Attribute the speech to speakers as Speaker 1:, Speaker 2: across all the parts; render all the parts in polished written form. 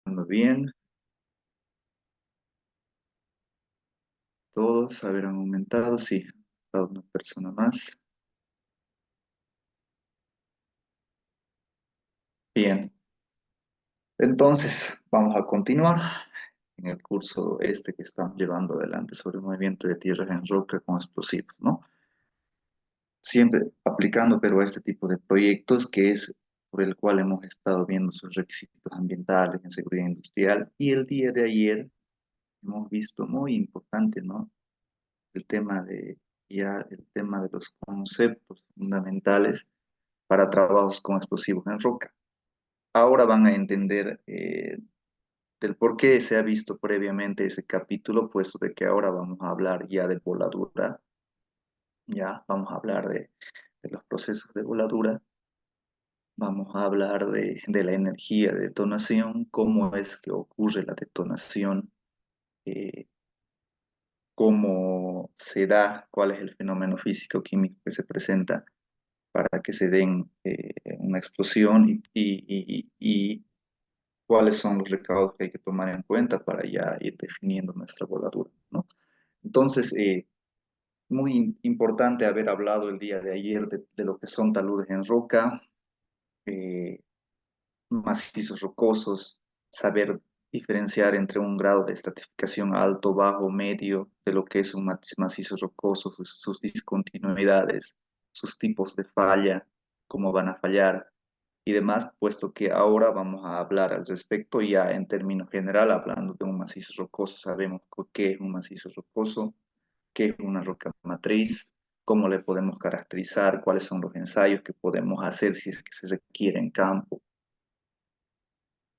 Speaker 1: escuchando bien. Todos habrán aumentado, sí. Falta una persona más. Bien. Entonces, vamos a continuar en el curso este que estamos llevando adelante sobre el movimiento de tierras en roca con explosivos, ¿no? Siempre aplicando, pero a este tipo de proyectos que es por el cual hemos estado viendo sus requisitos ambientales en seguridad industrial. Y el día de ayer hemos visto muy importante, ¿no? El tema de el tema de los conceptos fundamentales para trabajos con explosivos en roca. Ahora van a entender del por qué se ha visto previamente ese capítulo, puesto de que ahora vamos a hablar ya de voladura, ya vamos a hablar de los procesos de voladura, vamos a hablar de la energía de detonación, cómo es que ocurre la detonación, eh, cómo se da, cuál es el fenómeno físico-químico que se presenta para que se den una explosión y cuáles son los recaudos que hay que tomar en cuenta para ya ir definiendo nuestra voladura, ¿no? Entonces, muy importante haber hablado el día de ayer de lo que son taludes en roca, eh, macizos rocosos, saber diferenciar entre un grado de estratificación alto, bajo, medio, de lo que es un macizo rocoso, sus discontinuidades, sus tipos de falla, cómo van a fallar y demás, puesto que ahora vamos a hablar al respecto ya en términos general, hablando de un macizo rocoso, sabemos qué es un macizo rocoso, qué es una roca matriz, cómo le podemos caracterizar, cuáles son los ensayos que podemos hacer si es que se requiere en campo,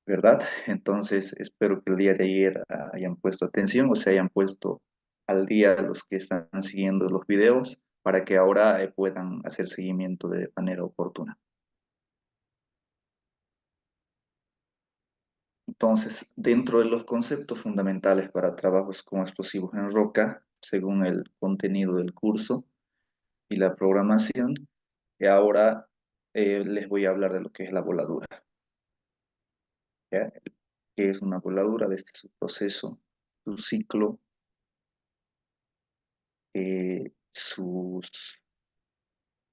Speaker 1: ¿verdad? Entonces, espero que el día de ayer hayan puesto atención o se hayan puesto al día los que están siguiendo los videos para que ahora puedan hacer seguimiento de manera oportuna. Entonces, dentro de los conceptos fundamentales para trabajos con explosivos en roca, según el contenido del curso y la programación, ahora les voy a hablar de lo que es la voladura, ¿ya? ¿Qué es una voladura? De este su proceso, su ciclo,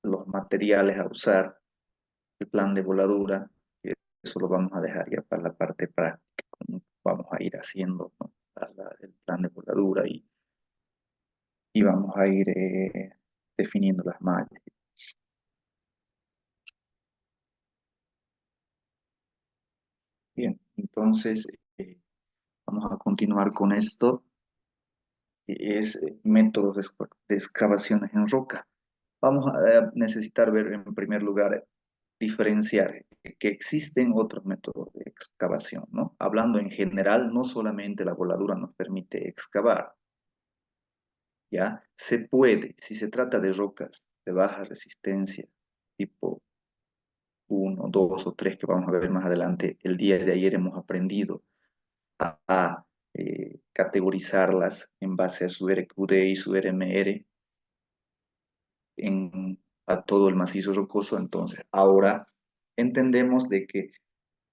Speaker 1: los materiales a usar, el plan de voladura, que eso lo vamos a dejar ya para la parte práctica, cómo vamos a ir haciendo, ¿no? El plan de voladura y vamos a ir definiendo las mallas. Bien, entonces vamos a continuar con esto, que es métodos de excavaciones en roca. Vamos a necesitar ver en primer lugar, diferenciar que existen otros métodos de excavación, ¿no? Hablando en general, no solamente la voladura nos permite excavar, ¿ya? Se puede, si se trata de rocas de baja resistencia, tipo uno, 2 o 3 que vamos a ver más adelante, el día de ayer hemos aprendido a categorizarlas en base a su RQD y su RMR a todo el macizo rocoso. Entonces, ahora entendemos de que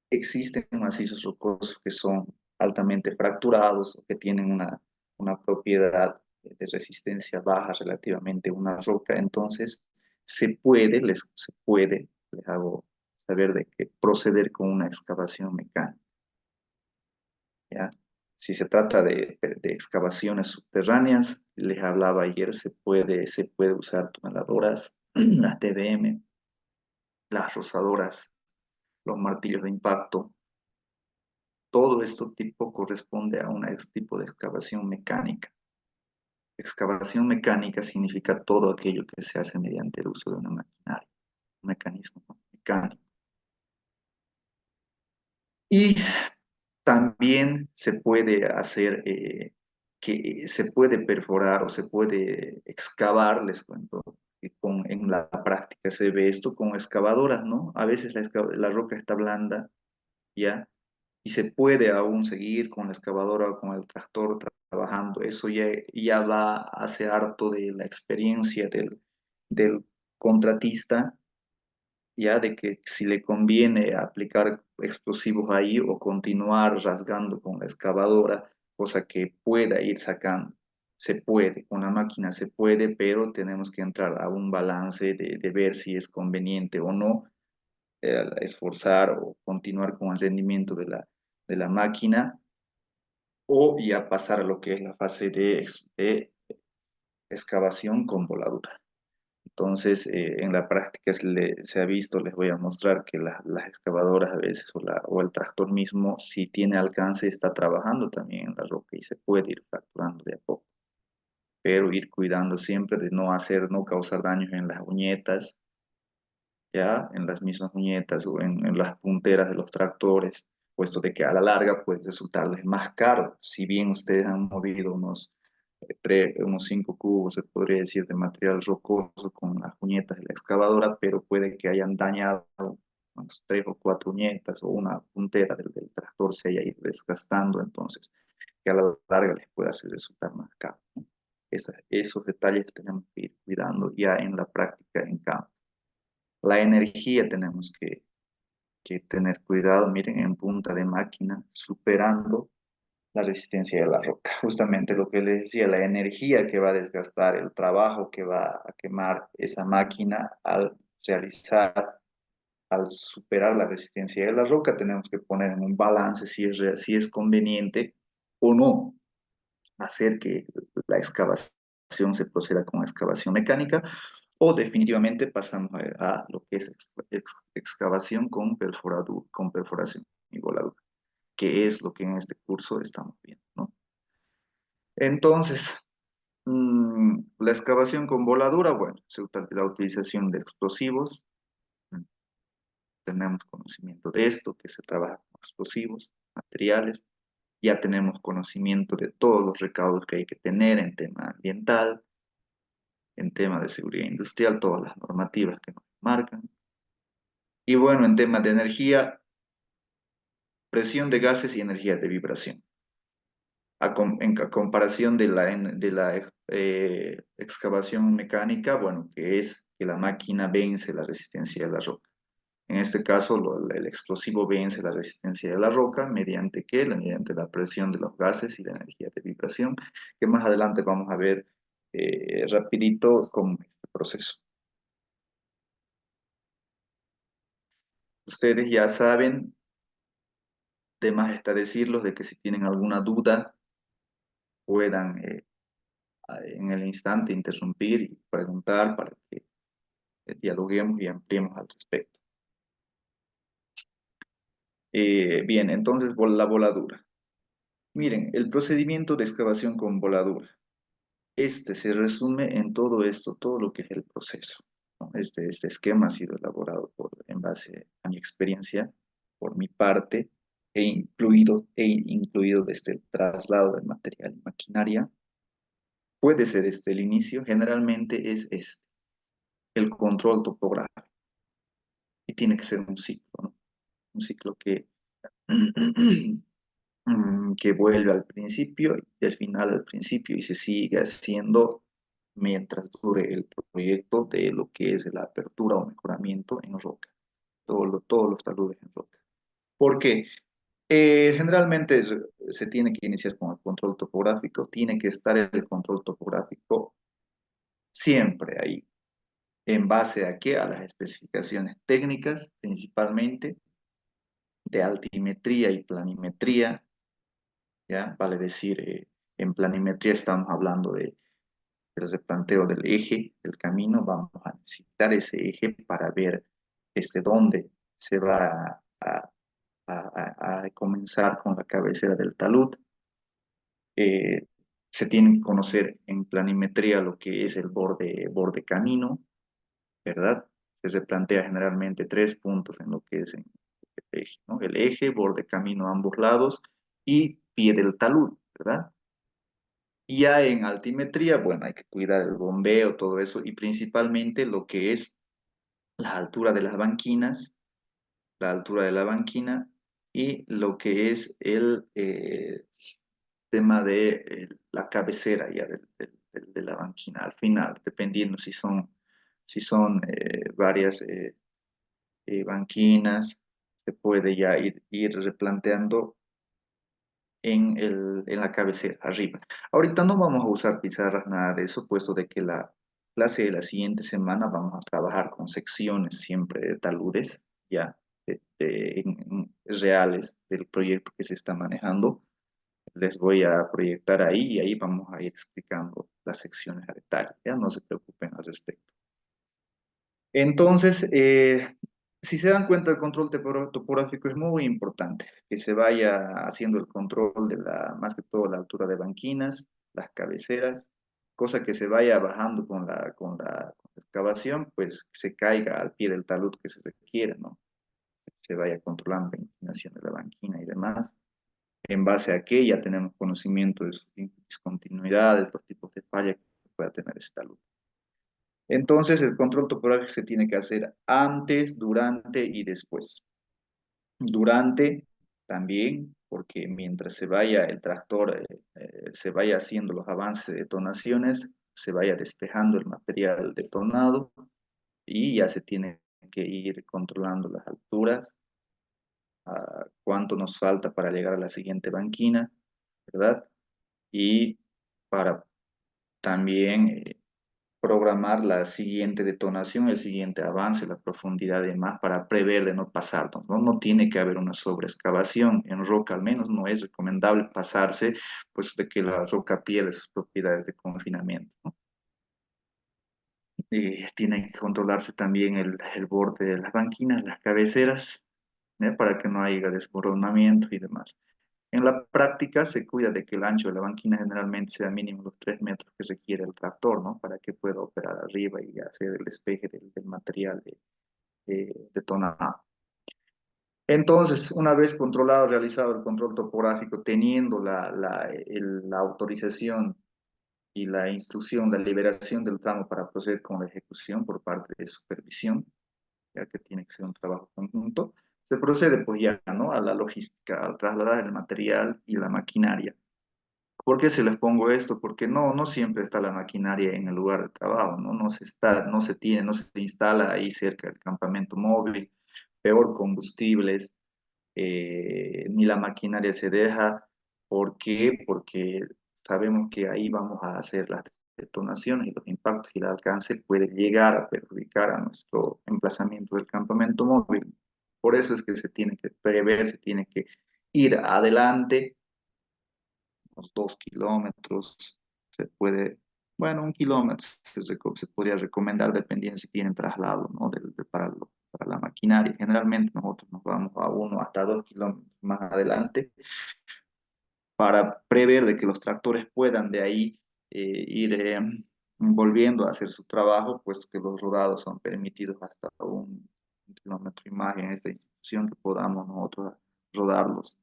Speaker 1: existen macizos rocosos que son altamente fracturados o que tienen una propiedad de resistencia baja relativamente a una roca. Entonces, les hago saber de que proceder con una excavación mecánica, ¿ya? Si se trata de excavaciones subterráneas, les hablaba ayer, se puede usar tuneladoras, las TBM, las rozadoras, los martillos de impacto. Todo esto tipo corresponde a un tipo de excavación mecánica. Excavación mecánica significa todo aquello que se hace mediante el uso de una maquinaria, un mecanismo, ¿no?, mecánico. Y también se puede hacer que se puede perforar o se puede excavar, les cuento, que en la práctica se ve esto con excavadoras, ¿no? A veces la roca está blanda, ¿ya? Y se puede aún seguir con la excavadora o con el tractor trabajando. Eso ya va hacia harto de la experiencia del contratista ya de que si le conviene aplicar explosivos ahí o continuar rasgando con la excavadora, cosa que pueda ir sacando. Se puede, con la máquina se puede, pero tenemos que entrar a un balance de ver si es conveniente o no esforzar o continuar con el rendimiento de la máquina o ya pasar a lo que es la fase de excavación con voladura. Entonces, en la práctica se ha visto, les voy a mostrar que las excavadoras a veces o el tractor mismo, si tiene alcance, está trabajando también en la roca y se puede ir fracturando de a poco, pero ir cuidando siempre de no hacer, no causar daños en las uñetas, ya en las mismas uñetas o en las punteras de los tractores, puesto de que a la larga puede resultarles más caro. Si bien ustedes han movido unos 5 cubos, se podría decir, de material rocoso con las uñetas de la excavadora, pero puede que hayan dañado unas 3 o 4 uñetas o una puntera del tractor se haya ido desgastando, entonces que a la larga les puede hacer resultar más caro, ¿no? Esos detalles tenemos que ir cuidando ya en la práctica en campo. La energía tenemos que tener cuidado, miren, en punta de máquina, superando la resistencia de la roca. Justamente lo que les decía, la energía que va a desgastar, el trabajo que va a quemar esa máquina al realizar, al superar la resistencia de la roca, tenemos que poner en un balance si es conveniente o no hacer que la excavación se proceda con excavación mecánica o definitivamente pasamos a lo que es excavación con perforación y voladura, que es lo que en este curso estamos viendo, ¿no? Entonces, la excavación con voladura, bueno, la utilización de explosivos, mm, tenemos conocimiento de esto, que se trabaja con explosivos, materiales, ya tenemos conocimiento de todos los recaudos que hay que tener en tema ambiental, en tema de seguridad industrial, todas las normativas que nos marcan. Y bueno, en temas de energía, presión de gases y energía de vibración. A comparación de la excavación mecánica, bueno, que es que la máquina vence la resistencia de la roca. En este caso, el explosivo vence la resistencia de la roca mediante ¿qué? Mediante la presión de los gases y la energía de vibración, que más adelante vamos a ver rapidito cómo es este proceso. Ustedes ya saben, de más está decirlos de que si tienen alguna duda, puedan en el instante interrumpir y preguntar para que dialoguemos y ampliemos al respecto. Bien, entonces la voladura. Miren, el procedimiento de excavación con voladura. Este se resume en todo esto, todo lo que es el proceso, ¿no? Este esquema ha sido elaborado en base a mi experiencia, por mi parte, e incluido desde el traslado de material y maquinaria. Puede ser este el inicio, generalmente es este, el control topográfico, y tiene que ser un ciclo, ¿no? Un ciclo que vuelve al principio y al final al principio y se sigue haciendo mientras dure el proyecto de lo que es la apertura o mejoramiento en roca, todos los taludes en roca. ¿Por qué? Generalmente se tiene que iniciar con el control topográfico, tiene que estar el control topográfico siempre ahí. ¿En base a qué? A las especificaciones técnicas, principalmente de altimetría y planimetría, ¿ya? Vale decir, en planimetría estamos hablando del replanteo del eje, del camino, vamos a necesitar ese eje para ver dónde se va a comenzar con la cabecera del talud. Eh, Se tiene que conocer en planimetría lo que es el borde camino, ¿verdad? Se plantea generalmente 3 puntos en lo que es en el eje, ¿no? El eje, borde camino a ambos lados y pie del talud, ¿verdad? Y ya en altimetría, bueno, hay que cuidar el bombeo, todo eso, y principalmente lo que es la altura de las banquinas, la altura de la banquina y lo que es el tema de la cabecera ya de la banquina al final, dependiendo si son varias banquinas, se puede ya ir replanteando en la cabecera, arriba. Ahorita no vamos a usar pizarras, nada de eso, puesto de que la clase de la siguiente semana vamos a trabajar con secciones siempre de taludes, ya, reales del proyecto que se está manejando. Les voy a proyectar ahí y ahí vamos a ir explicando las secciones a detalle, ya no se preocupen al respecto. Entonces, si se dan cuenta, el control topográfico es muy importante, que se vaya haciendo el control de más que todo la altura de banquinas, las cabeceras, cosa que se vaya bajando con la excavación, pues que se caiga al pie del talud que se requiere, ¿no? Se vaya controlando la inclinación de la banquina y demás. En base a que ya tenemos conocimiento de sus discontinuidades, los tipos de falla que pueda tener este talud. Entonces, el control topográfico se tiene que hacer antes, durante y después. Durante también, porque mientras se vaya el tractor, se vaya haciendo los avances de detonaciones, se vaya despejando el material detonado y ya se tiene que ir controlando las alturas, cuánto nos falta para llegar a la siguiente banquina, ¿verdad? Y para también programar la siguiente detonación, el siguiente avance, la profundidad de más para prever de no pasarnos, ¿no? No tiene que haber una sobreexcavación en roca, al menos no es recomendable pasarse, pues de que la roca pierde sus propiedades de confinamiento, ¿no? Tiene que controlarse también el borde de las banquinas, las cabeceras, para que no haya desmoronamiento y demás. En la práctica se cuida de que el ancho de la banquina generalmente sea mínimo los 3 metros que requiere el tractor, ¿no? Para que pueda operar arriba y hacer el despeje del material detonado. Entonces, una vez controlado, realizado el control topográfico, teniendo la autorización y la instrucción, la liberación del tramo para proceder con la ejecución por parte de supervisión, ya que tiene que ser un trabajo conjunto, se procede pues ya, ¿no? A la logística, al trasladar el material y la maquinaria. ¿Por qué se les pongo esto? Porque no siempre está la maquinaria en el lugar de trabajo, ¿no? No se instala ahí cerca del campamento móvil, peor combustibles, ni la maquinaria se deja. ¿Por qué? Porque sabemos que ahí vamos a hacer las detonaciones y los impactos y el alcance puede llegar a perjudicar a nuestro emplazamiento del campamento móvil. Por eso es que se tiene que prever, se tiene que ir adelante unos 2 kilómetros, se puede, bueno, 1 kilómetro se podría recomendar dependiendo si tienen traslado, ¿no? Para la maquinaria. Generalmente nosotros nos vamos a 1 hasta 2 kilómetros más adelante para prever de que los tractores puedan de ahí ir volviendo a hacer su trabajo, puesto que los rodados son permitidos hasta 1 kilómetro y más en esta institución que podamos nosotros rodarlos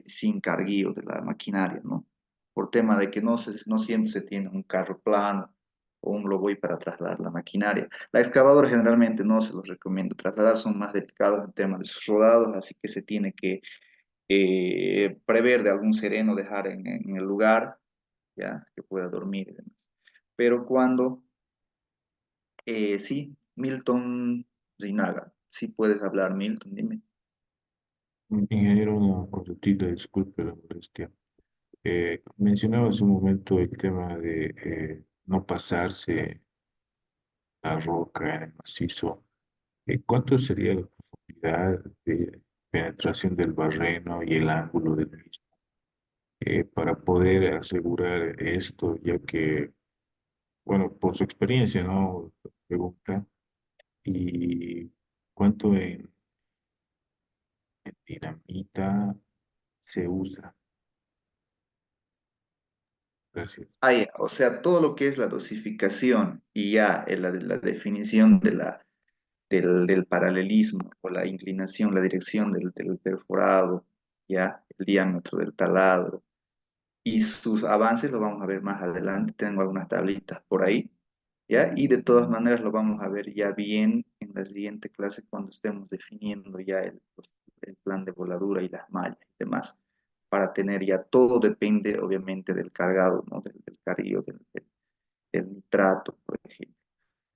Speaker 1: sin carguío de la maquinaria, ¿no? Por tema de que no siempre se tiene un carro plano o un loboy para trasladar la maquinaria. La excavadora generalmente no se los recomiendo trasladar, son más delicados en tema de sus rodados, así que se tiene que prever de algún sereno dejar en el lugar, ya, que pueda dormir y demás. Pero cuando, sí, Milton Rinaga, sí puedes hablar, Milton, dime.
Speaker 2: Ingeniero, una consultita, disculpe la molestia. Mencionaba hace un momento el tema de no pasarse la roca en el macizo. ¿Cuánto sería la profundidad de penetración del barreno y el ángulo del mismo? Para poder asegurar esto, ya que, bueno, por su experiencia, ¿no? Pregunta, ¿y cuánto en dinamita se usa? Gracias.
Speaker 1: O sea, todo lo que es la dosificación y ya la definición del paralelismo o la inclinación, la dirección del perforado, ya el diámetro del taladro y sus avances lo vamos a ver más adelante. Tengo algunas tablitas por ahí, ya, y de todas maneras lo vamos a ver ya bien en la siguiente clase cuando estemos definiendo ya el plan de voladura y las mallas y demás. Para tener ya todo depende obviamente del cargado, ¿no? Del carguillo, del nitrato, por ejemplo.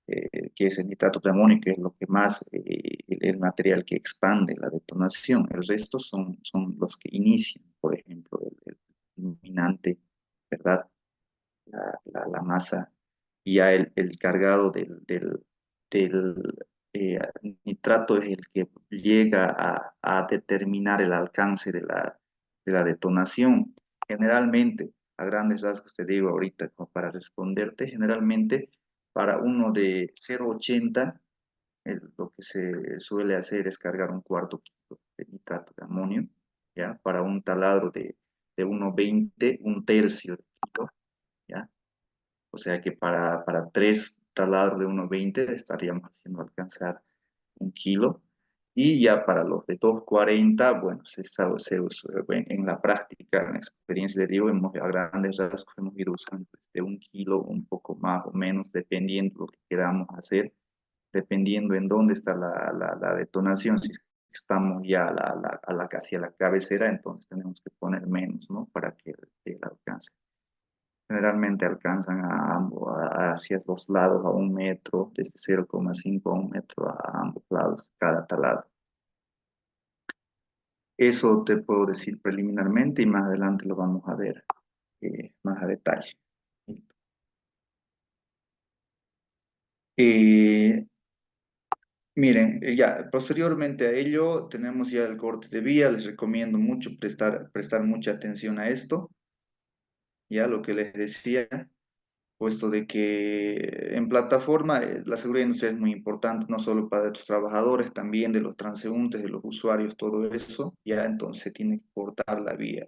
Speaker 1: que es el nitrato de amonio, que es lo que más, el material que expande la detonación. El resto son los que inician, por ejemplo, el fulminante, ¿verdad? La masa, y ya el cargado del eh, nitrato es el que llega a determinar el alcance de la detonación. Generalmente, a grandes rasgos te digo ahorita, como para responderte, generalmente para uno de 0,80, lo que se suele hacer es cargar un cuarto kilo de nitrato de amonio, ¿ya? Para un taladro de 1,20, un tercio de kilo, ¿ya? O sea que para tres taladros de 1,20 estaríamos haciendo alcanzar 1 kilo. Y ya para los de 2,40, bueno, en la práctica, en la experiencia de digo, a grandes rasgos hemos ido usando de 1 kilo, un poco más o menos, dependiendo lo que queramos hacer, dependiendo en dónde está la detonación. Si estamos ya casi a la cabecera, entonces tenemos que poner menos, ¿no? Para que el alcance. Generalmente alcanzan hacia los lados a 1 metro, desde 0,5 a 1 metro a ambos lados, cada taladro. Eso te puedo decir preliminarmente y más adelante lo vamos a ver más a detalle. Eh, Miren, ya posteriormente a ello tenemos ya el corte de vía. Les recomiendo mucho prestar mucha atención a esto, ya lo que les decía, puesto de que en plataforma la seguridad industrial es muy importante, no solo para tus trabajadores, también de los transeúntes, de los usuarios, todo eso, ya entonces se tiene que cortar la vía.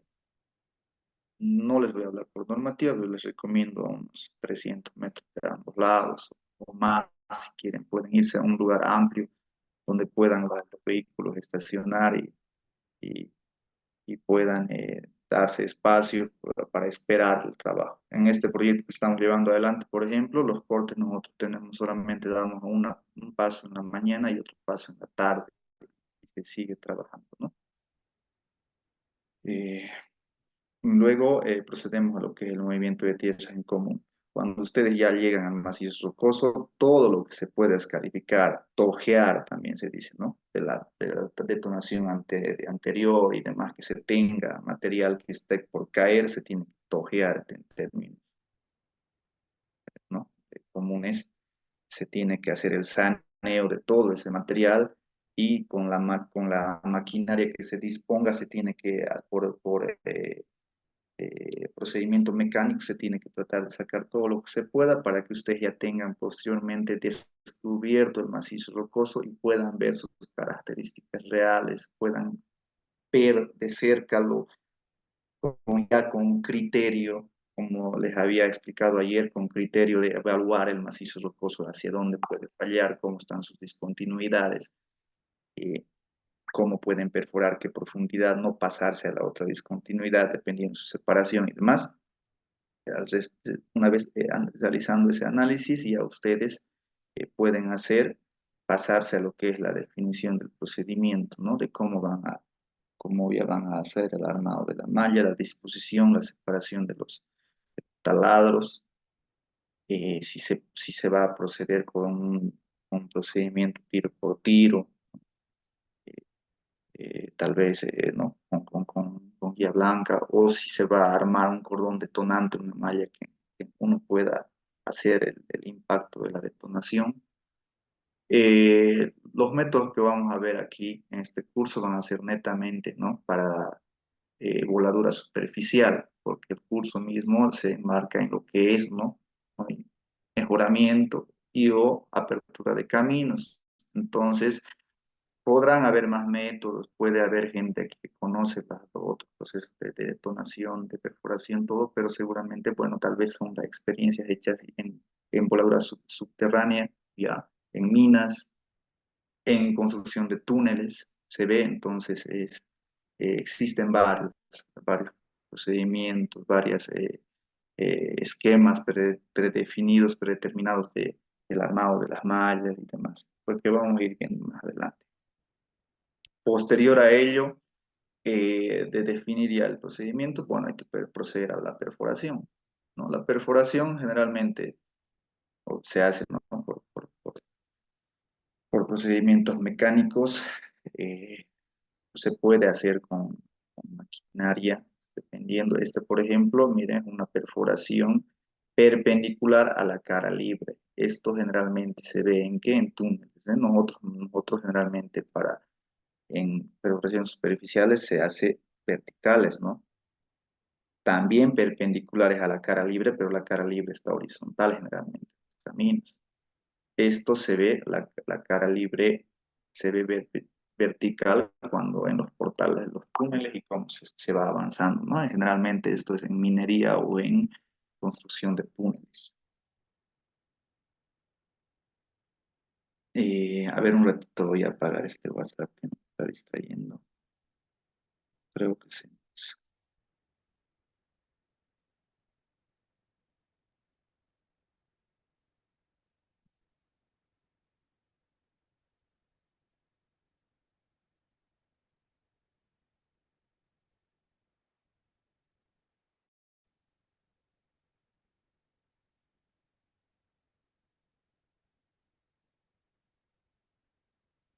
Speaker 1: No les voy a hablar por normativa, pero les recomiendo a unos 300 metros de ambos lados o más, si quieren, pueden irse a un lugar amplio donde puedan los vehículos estacionar y, y puedan darse espacio para esperar el trabajo. En este proyecto que estamos llevando adelante, por ejemplo, los cortes nosotros tenemos solamente damos un paso en la mañana y otro paso en la tarde y se sigue trabajando, ¿no? Eh, Luego procedemos a lo que es el movimiento de tierras en común. Cuando ustedes ya llegan al macizo rocoso, todo lo que se puede escarificar, tojear también se dice, ¿no? De la detonación anterior y demás que se tenga, material que esté por caer, se tiene que tojear en términos, ¿no? Comunes. Se tiene que hacer el saneo de todo ese material y con la maquinaria que se disponga se tiene que, procedimiento mecánico, se tiene que tratar de sacar todo lo que se pueda para que ustedes ya tengan posteriormente descubierto el macizo rocoso y puedan ver sus características reales, puedan ver de cerca ya con un criterio, como les había explicado ayer, con criterio de evaluar el macizo rocoso, hacia dónde puede fallar, cómo están sus discontinuidades, eh, cómo pueden perforar, qué profundidad, no pasarse a la otra discontinuidad dependiendo de su separación y demás. Una vez realizando ese análisis, ya ustedes pueden pasarse a lo que es la definición del procedimiento, ¿no? De cómo ya van a hacer el armado de la malla, la disposición, la separación de los taladros, si se va a proceder con un procedimiento tiro por tiro, tal vez ¿no? con guía blanca, o si se va a armar un cordón detonante, una malla que uno pueda hacer el impacto de la detonación. Los métodos que vamos a ver aquí en este curso van a ser netamente, ¿no? Para voladura superficial, porque el curso mismo se enmarca en lo que es, ¿no? Mejoramiento y o apertura de caminos. Entonces, podrán haber más métodos, puede haber gente aquí que conoce para otros procesos de detonación, de perforación, todo, pero seguramente, bueno, tal vez son las experiencias hechas en voladura subterránea, ya en minas, en construcción de túneles, se ve, entonces existen varios procedimientos, varios esquemas predefinidos, predeterminados del armado de las mallas y demás, porque vamos a ir viendo más adelante. Posterior a ello, de definir ya el procedimiento, bueno, hay que proceder a la perforación, ¿no? La perforación generalmente se hace, ¿no? por procedimientos mecánicos, eh, se puede hacer con maquinaria, dependiendo. Este, por ejemplo, miren, es una perforación perpendicular a la cara libre. Esto generalmente se ve en qué, en túneles, ¿eh? Nosotros generalmente en perforaciones superficiales se hace verticales, ¿no? También perpendiculares a la cara libre, pero la cara libre está horizontal generalmente en los caminos. Esto se ve, la cara libre se ve vertical cuando en los portales de los túneles y cómo se va avanzando, ¿no? Generalmente esto es en minería o en construcción de túneles. A ver, un ratito voy a apagar este WhatsApp que me está distrayendo. Creo que sí.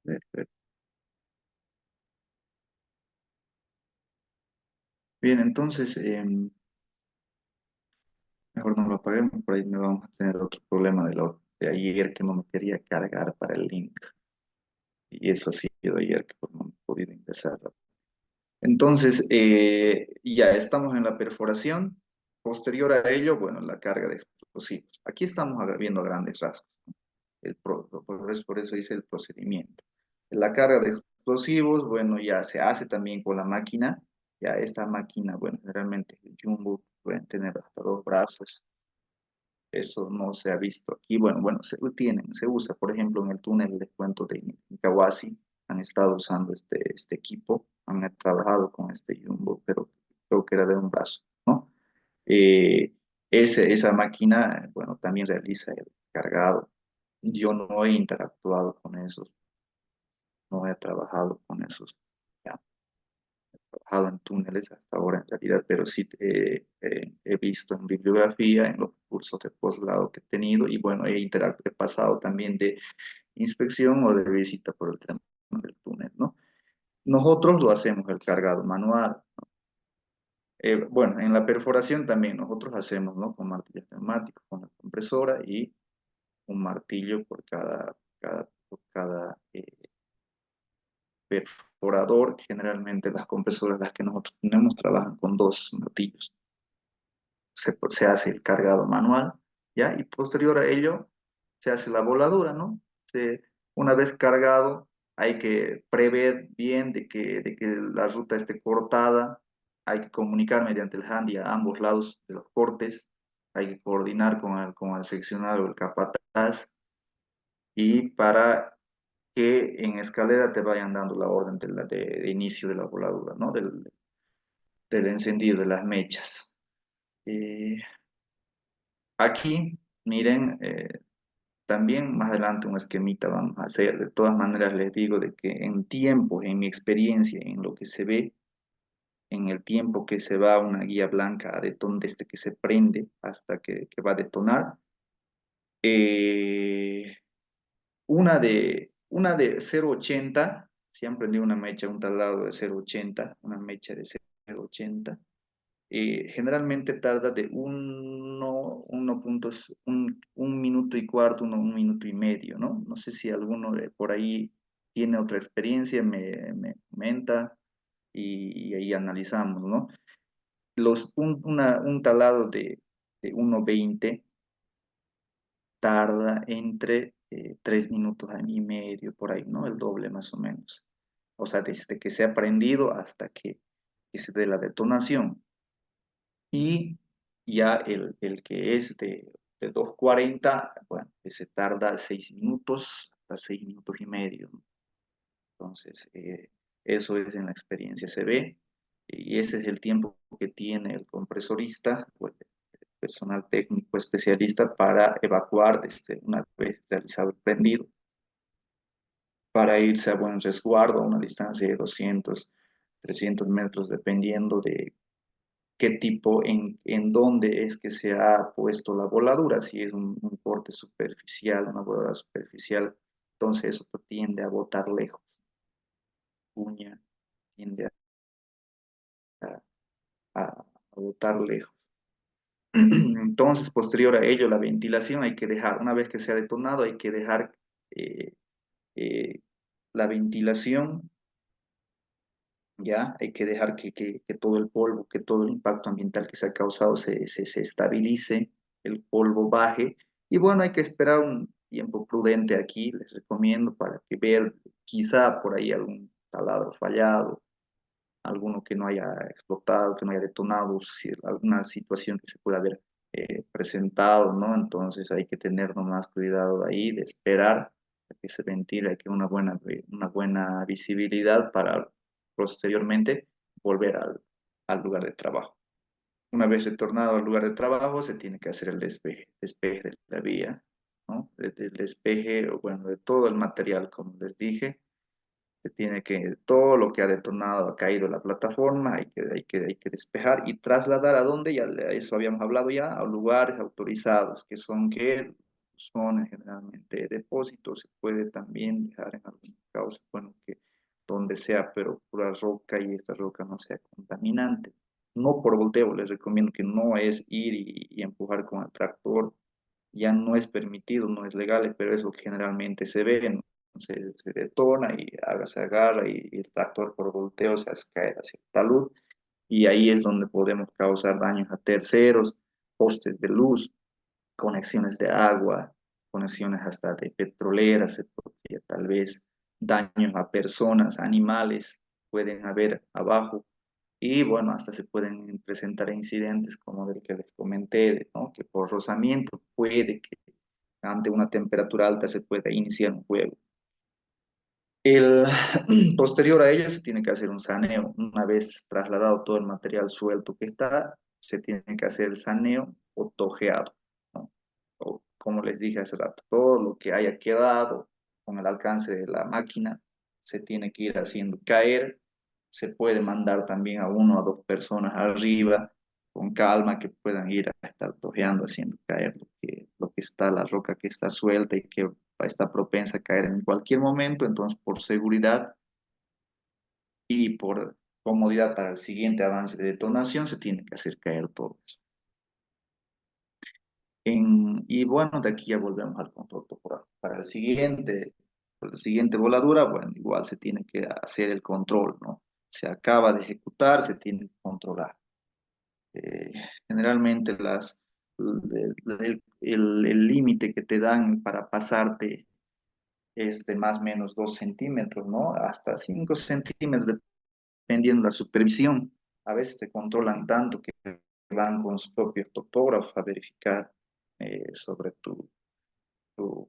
Speaker 1: Perfecto. Bien, entonces, mejor no lo apaguemos, por ahí me vamos a tener otro problema de ayer que no me quería cargar para el link. Y eso ha sido ayer que pues, no he podido ingresar. Entonces, ya estamos en la perforación. Posterior a ello, bueno, la carga de explosivos. Aquí estamos viendo a grandes rasgos. Por eso dice el procedimiento. La carga de explosivos, bueno, ya se hace también con la máquina. Ya esta máquina, bueno, generalmente el Jumbo pueden tener hasta dos brazos. Eso no se ha visto aquí. Bueno, se usa, por ejemplo, en el túnel de cuento de Incahuasi, han estado usando este equipo, han trabajado con este Jumbo, pero creo que era de un brazo, ¿no? Eh, esa máquina, bueno, también realiza el cargado. Yo no he interactuado con esos, no he trabajado con esos, ya, he trabajado en túneles hasta ahora en realidad, pero sí he visto en bibliografía, en los cursos de posgrado que he tenido, y bueno, he pasado también de inspección o de visita por el tema del túnel, ¿no? Nosotros lo hacemos el cargado manual. Bueno, en la perforación también nosotros hacemos, ¿no? Con martillos neumáticos, con la compresora y un martillo por cada perforador. Generalmente las compresoras, las que nosotros tenemos, trabajan con dos martillos. Se hace el cargado manual, ¿ya? Y posterior a ello se hace la voladura, ¿no? Una vez cargado, hay que prever bien de que la ruta esté cortada, hay que comunicar mediante el handy a ambos lados de los cortes, hay que coordinar con el seccional o el capataz, y para que en escalera te vayan dando la orden de inicio de la voladura, ¿no? Del encendido de las mechas. Eh, Aquí, miren, también más adelante un esquemita vamos a hacer. De todas maneras, les digo de que en tiempo, en mi experiencia, en lo que se ve, en el tiempo que se va una guía blanca a detonar desde que se prende hasta que va a detonar, eh, una de 0,80, si han prendido una mecha, un taladro de 0,80, una mecha de 0,80, generalmente tarda de un minuto y cuarto, un minuto y medio, ¿no? No sé si alguno de por ahí tiene otra experiencia, me comenta y ahí analizamos, ¿no? Un taladro de 1,20 tarda entre 3 minutos y medio, por ahí, ¿no? El doble más o menos. O sea, desde que se ha prendido hasta que se dé la detonación. Y ya el que es de 2,40, bueno, ese tarda 6 minutos hasta 6 minutos y medio, ¿no? Entonces, eso es en la experiencia, se ve, y ese es el tiempo que tiene el compresorista o el personal técnico especialista para evacuar desde una vez realizado el prendido, para irse a buen resguardo a una distancia de 200, 300 metros, dependiendo de qué tipo, en dónde es que se ha puesto la voladura, si es un corte superficial, una voladura superficial, Entonces eso tiende a botar lejos, uña tiende a botar lejos. Entonces, posterior a ello, la ventilación hay que dejar, una vez que se ha detonado, hay que dejar eh, eh, la ventilación, ya, hay que dejar que todo el polvo, que todo el impacto ambiental que se ha causado se estabilice, el polvo baje, y bueno, hay que esperar un tiempo prudente aquí, les recomiendo, para que ver quizá por ahí algún taladro fallado, alguno que no haya explotado, que no haya detonado, si alguna situación que se pueda haber presentado, ¿no? Entonces hay que tener nomás cuidado ahí, de esperar a que se ventile, que una buena visibilidad para posteriormente volver al lugar de trabajo. Una vez retornado al lugar de trabajo, se tiene que hacer el despeje de la vía, ¿no? El despeje, bueno, de todo el material, como les dije, se tiene que, todo lo que ha detonado, ha caído en la plataforma, hay que despejar y trasladar a donde, ya eso habíamos hablado ya, a lugares autorizados, que son generalmente depósitos, se puede también dejar en algún caso, bueno, que donde sea, pero pura roca y esta roca no sea contaminante. No por volteo, les recomiendo que no es ir y empujar con el tractor, ya no es permitido, no es legal, pero es lo que generalmente se ve, ¿no? Se detona y se agarra y el tractor por volteo se hace caer hacia el talud y ahí es donde podemos causar daños a terceros, postes de luz, conexiones de agua, conexiones hasta de petroleras, se podría tal vez daños a personas, animales, pueden haber abajo. Y bueno, hasta se pueden presentar incidentes como del que les comenté, ¿no? Que por rozamiento puede que ante una temperatura alta se pueda iniciar un fuego. El, posterior a ello se tiene que hacer un saneo. Una vez trasladado todo el material suelto que está, se tiene que hacer el saneo o tojeado, ¿no? O, como les dije hace rato, todo lo que haya quedado con el alcance de la máquina se tiene que ir haciendo caer. Se puede mandar también a uno o a dos personas arriba con calma que puedan ir a estar tojeando, haciendo caer lo que está, la roca que está suelta y que está propensa a caer en cualquier momento. Entonces, por seguridad y por comodidad para el siguiente avance de detonación, se tiene que hacer caer todo eso. Y bueno, de aquí ya volvemos al control temporal. Para la siguiente voladura, bueno, igual se tiene que hacer el control, ¿no? Se acaba de ejecutar, se tiene que controlar. Eh, generalmente el límite que te dan para pasarte es de más o menos 2 centímetros, ¿no? Hasta 5 centímetros, dependiendo de la supervisión. A veces te controlan tanto que van con su propio topógrafo a verificar sobre tu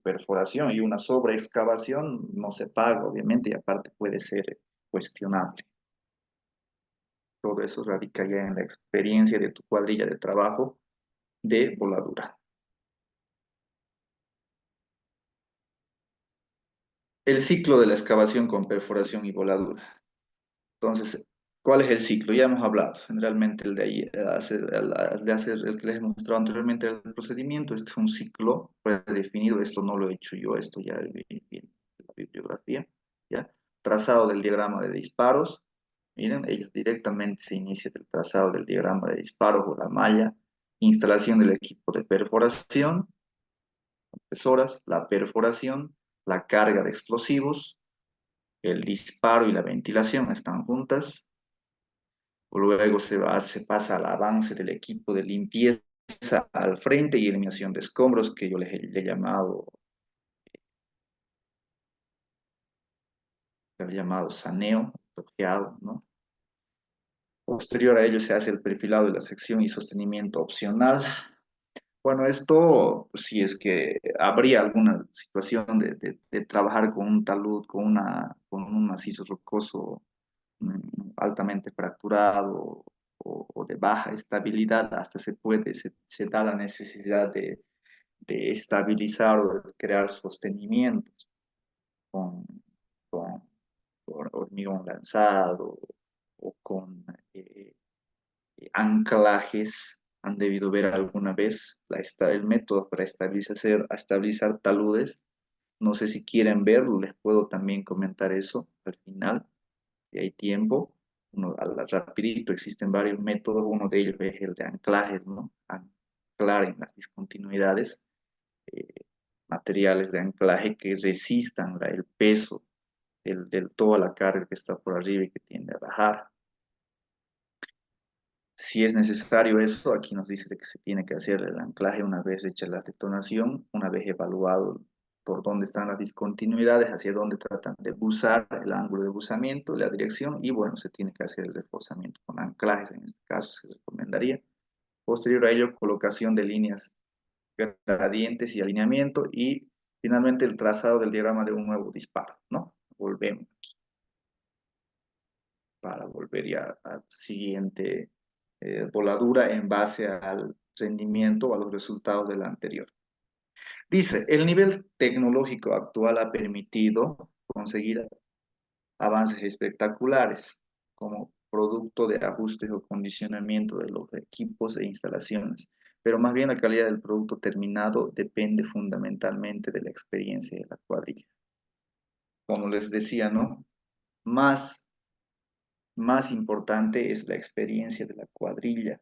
Speaker 1: perforación y una sobreexcavación no se paga, obviamente, y aparte puede ser cuestionable. Todo eso radica ya en la experiencia de tu cuadrilla de trabajo de voladura. El ciclo de la excavación con perforación y voladura. Entonces, ¿cuál es el ciclo? Ya hemos hablado. Generalmente el de ahí, el que les he mostrado anteriormente, el procedimiento, este es un ciclo predefinido. Esto no lo he hecho yo, esto ya viene en la bibliografía, ¿ya? Trazado del diagrama de disparos. Miren, ellos directamente se inicia el trazado del diagrama de disparos o la malla, instalación del equipo de perforación, impresoras, la perforación, la carga de explosivos, el disparo y la ventilación están juntas. Luego se pasa al avance del equipo de limpieza al frente y eliminación de escombros, que yo le he llamado saneo, toqueado, ¿no? Posterior a ello se hace el perfilado de la sección y sostenimiento opcional. Bueno, esto, pues, si es que habría alguna situación de trabajar con un talud, con un macizo rocoso altamente fracturado o de baja estabilidad, hasta se da la necesidad de estabilizar o de crear sostenimientos con, con, con hormigón lanzado o con anclajes. Han debido ver alguna vez el método para estabilizar taludes. No sé si quieren verlo, les puedo también comentar eso al final, si hay tiempo. Rapidito, existen varios métodos, uno de ellos es el de anclajes, ¿no? Anclar en las discontinuidades, eh, materiales de anclaje que resistan el peso del toda la carga que está por arriba y que tiende a bajar. Si es necesario eso, aquí nos dice de que se tiene que hacer el anclaje una vez hecha la detonación, una vez evaluado por dónde están las discontinuidades, hacia dónde tratan de buzar, el ángulo de buzamiento, la dirección, y bueno, se tiene que hacer el reforzamiento con anclajes, en este caso se recomendaría. Posterior a ello, colocación de líneas gradientes y alineamiento, y finalmente el trazado del diagrama de un nuevo disparo, ¿no? Volvemos para volver ya al siguiente voladura en base al rendimiento o a los resultados de la anterior. Dice, el nivel tecnológico actual ha permitido conseguir avances espectaculares como producto de ajustes o condicionamiento de los equipos e instalaciones, pero más bien la calidad del producto terminado depende fundamentalmente de la experiencia de la cuadrilla. Como les decía, ¿no? Más, más importante es la experiencia de la cuadrilla,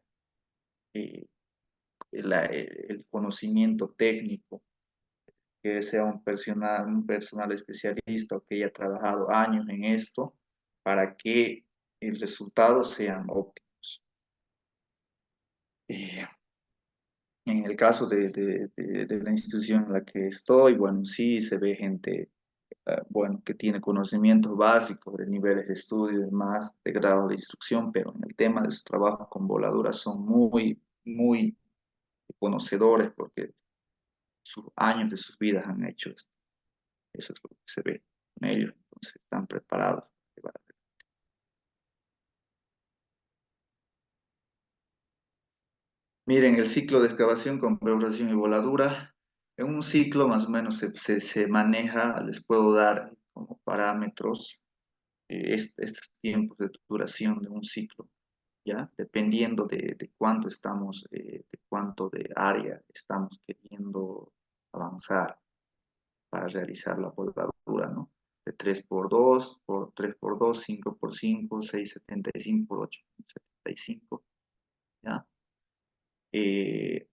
Speaker 1: eh, el conocimiento técnico, que sea un personal especialista o que haya trabajado años en esto para que el resultado sean óptimos. En el caso de la institución en la que estoy, bueno, sí se ve gente, bueno, que tiene conocimientos básicos de niveles de estudio y demás, de grado de instrucción, pero en el tema de sus trabajos con voladuras son muy, muy conocedores porque sus años de sus vidas han hecho esto. Eso es lo que se ve en ellos, entonces están preparados. Miren, el ciclo de excavación con perforación y voladura, en un ciclo más o menos se maneja, les puedo dar como parámetros estos tiempos de duración de un ciclo, ¿ya? Dependiendo de cuánto estamos, de cuánto de área estamos queriendo avanzar para realizar la voladura, ¿no? De 3 por 2 por 3 por 2, 5 por 5, 6,75 por 8,75, ¿ya? Eh,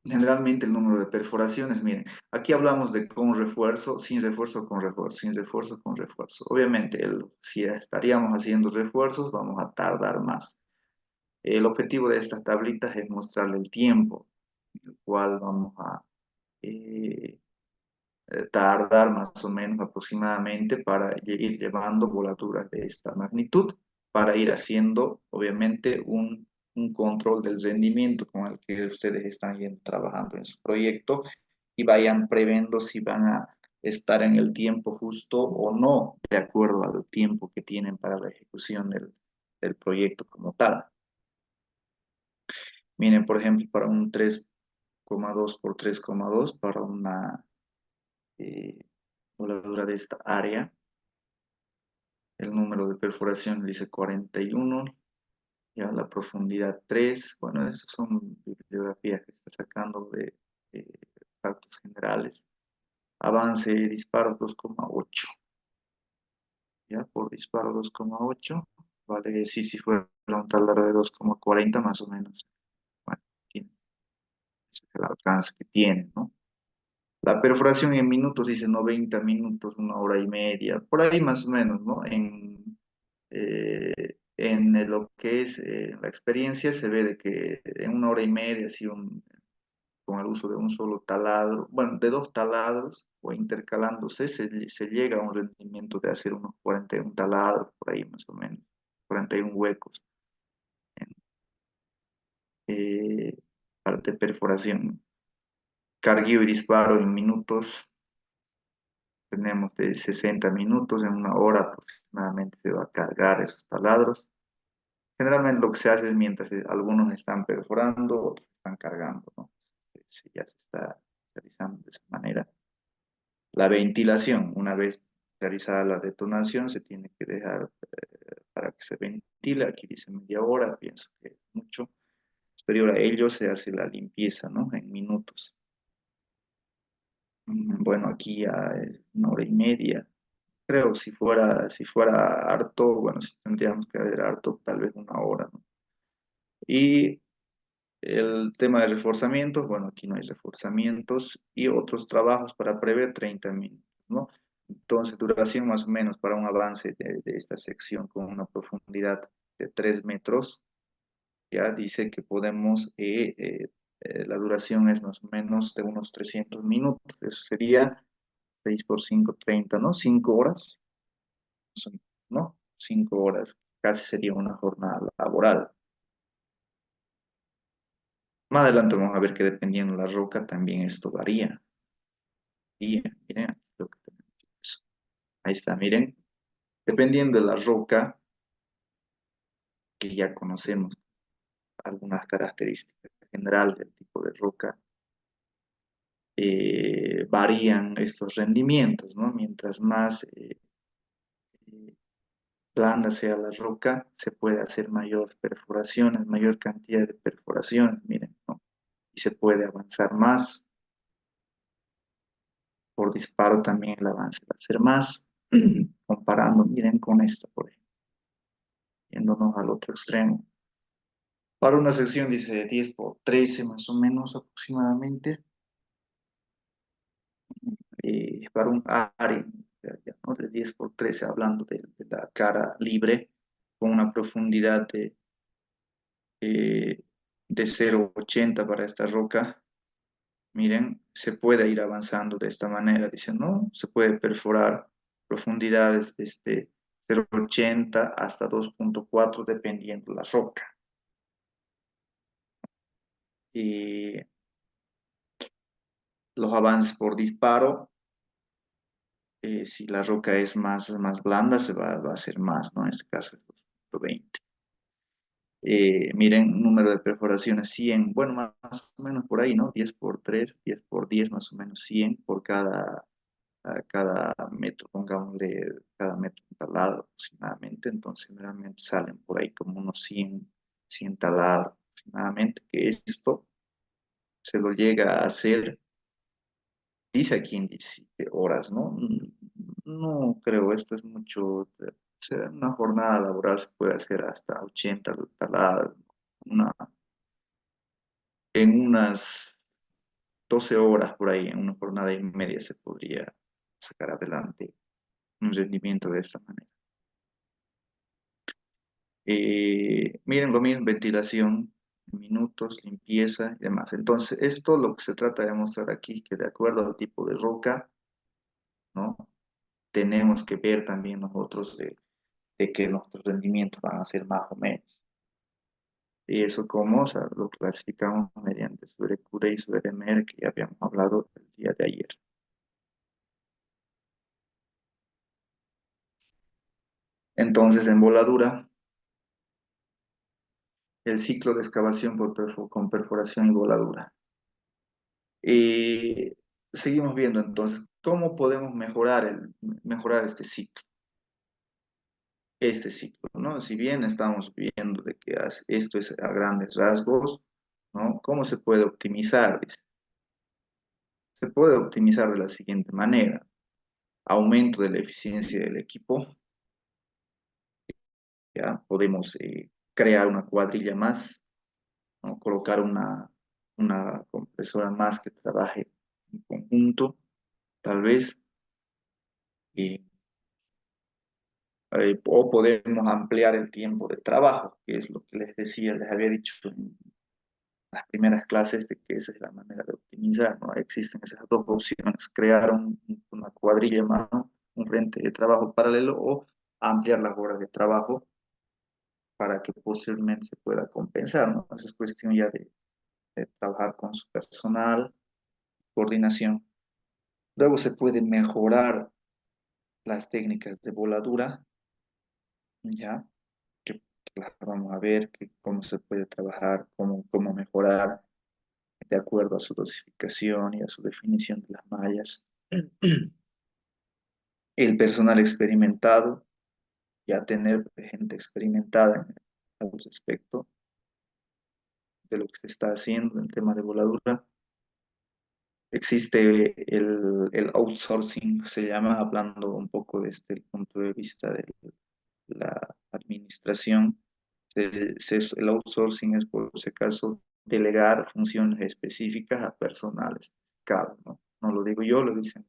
Speaker 1: Generalmente el número de perforaciones, miren, aquí hablamos de con refuerzo, sin refuerzo, con refuerzo, sin refuerzo, con refuerzo. Obviamente, si estaríamos haciendo refuerzos, vamos a tardar más. El objetivo de estas tablitas es mostrarle el tiempo, en el cual vamos a eh, tardar más o menos aproximadamente para ir llevando voladuras de esta magnitud, para ir haciendo, obviamente, un control del rendimiento con el que ustedes están trabajando en su proyecto y vayan previendo si van a estar en el tiempo justo o no, de acuerdo al tiempo que tienen para la ejecución del proyecto como tal. Miren, por ejemplo, para un 3,2 por 3,2 para una eh, voladura de esta área, el número de perforación dice 41, ya la profundidad 3. Bueno, esas son bibliografías que está sacando de datos generales. Avance disparo 2,8, ya por disparo 2,8, vale, sí, si fuera un taladro de 2,40 más o menos, bueno, tiene, ese es el alcance que tiene, ¿no? La perforación en minutos dice 90 minutos, 1 hora y media, por ahí más o menos, ¿no? En lo que es la experiencia se ve de que en 1 hora y media, así con el uso de un solo taladro, bueno, de dos taladros o intercalándose, se llega a un rendimiento de hacer unos 41 taladros, por ahí más o menos, 41 huecos eh, de perforación. Carguío y disparo en minutos, tenemos de 60 minutos, en 1 hora aproximadamente se va a cargar esos taladros. Generalmente lo que se hace es mientras algunos están perforando, otros están cargando, ¿no? Ya se está realizando de esa manera. La ventilación, una vez realizada la detonación, se tiene que dejar para que se ventile. Aquí dice media hora, pienso que es mucho. Posterior a ello se hace la limpieza, ¿no? En minutos. Bueno, aquí ya es 1 hora y media. Creo si fuera harto, bueno, si tendríamos que haber harto, tal vez 1 hora, ¿no? Y el tema de reforzamientos, bueno, aquí no hay reforzamientos y otros trabajos para prever 30 minutos, ¿no? Entonces, duración más o menos para un avance de esta sección con una profundidad de 3 metros, ya dice que podemos, la duración es más o menos de unos 300 minutos, eso sería 6 por 5 30, ¿no? 5 horas, ¿no? 5 horas, casi sería una jornada laboral. Más adelante vamos a ver que dependiendo de la roca también esto varía. Y miren, aquí lo que tenemos. Eso. Ahí está, miren. Dependiendo de la roca, que ya conocemos algunas características generales del tipo de roca, varían estos rendimientos, ¿no? Mientras más eh, blanda sea la roca, se puede hacer mayores perforaciones, mayor cantidad de perforaciones, miren, ¿no? Y se puede avanzar más. Por disparo también el avance va a ser más, comparando, miren, con esta, por ejemplo, yéndonos al otro extremo. Para una sección dice de 10 por 13 más o menos aproximadamente, para un área, ¿no? De 10 por 13 hablando de la cara libre, con una profundidad eh, de 0,80 para esta roca. Miren, se puede ir avanzando de esta manera. Dicen, ¿no? Se puede perforar profundidades desde 0,80 hasta 2,4 dependiendo la roca. Y los avances por disparo, si la roca es más blanda, va a hacer más, ¿no? En este caso es 2,20. Miren, número de perforaciones 100, bueno, más o menos por ahí, ¿no? 10 por 3, 10 por 10, más o menos 100 por cada metro, pongámosle cada metro talado aproximadamente, entonces generalmente salen por ahí como unos 100 talados aproximadamente, que esto se lo llega a hacer, dice aquí en 17 horas, ¿no? No creo, esto es mucho, o sea, una jornada laboral se puede hacer hasta 80 taladas, una, en unas 12 horas por ahí, en una jornada y media se podría sacar adelante un rendimiento de esta manera. Miren lo mismo, ventilación, minutos, limpieza y demás. Entonces, esto lo que se trata de mostrar aquí, que de acuerdo al tipo de roca, ¿no? Tenemos que ver también nosotros de que nuestros rendimientos van a ser más o menos. Y eso como, o sea, lo clasificamos mediante Curie y Mer, que ya habíamos hablado el día de ayer. Entonces, en voladura, el ciclo de excavación con perforación y voladura. Y seguimos viendo entonces cómo podemos mejorar este ciclo, ¿no? Si bien estamos viendo de que esto es a grandes rasgos, ¿no? ¿Cómo se puede optimizar? Dice. Se puede optimizar de la siguiente manera: aumento de la eficiencia del equipo, ya podemos crear una cuadrilla más, ¿no? Colocar una compresora más que trabaje en conjunto, tal vez. O podemos ampliar el tiempo de trabajo, que es lo que les decía, les había dicho en las primeras clases, de que esa es la manera de optimizar, ¿no? Existen esas dos opciones: crear una cuadrilla más, ¿no? Un frente de trabajo paralelo, o ampliar las horas de trabajo para que posteriormente se pueda compensar, ¿no? Esa es cuestión ya de trabajar con su personal, coordinación. Luego se puede mejorar las técnicas de voladura, ¿ya? Que las vamos a ver, cómo se puede trabajar, cómo mejorar de acuerdo a su dosificación y a su definición de las mallas. El personal experimentado, ya tener gente experimentada al respecto de lo que se está haciendo en el tema de voladura. Existe el outsourcing, se llama, hablando un poco desde el punto de vista de la administración. El outsourcing es, por si acaso, delegar funciones específicas a personal especificado, ¿no? No lo digo yo, lo dicen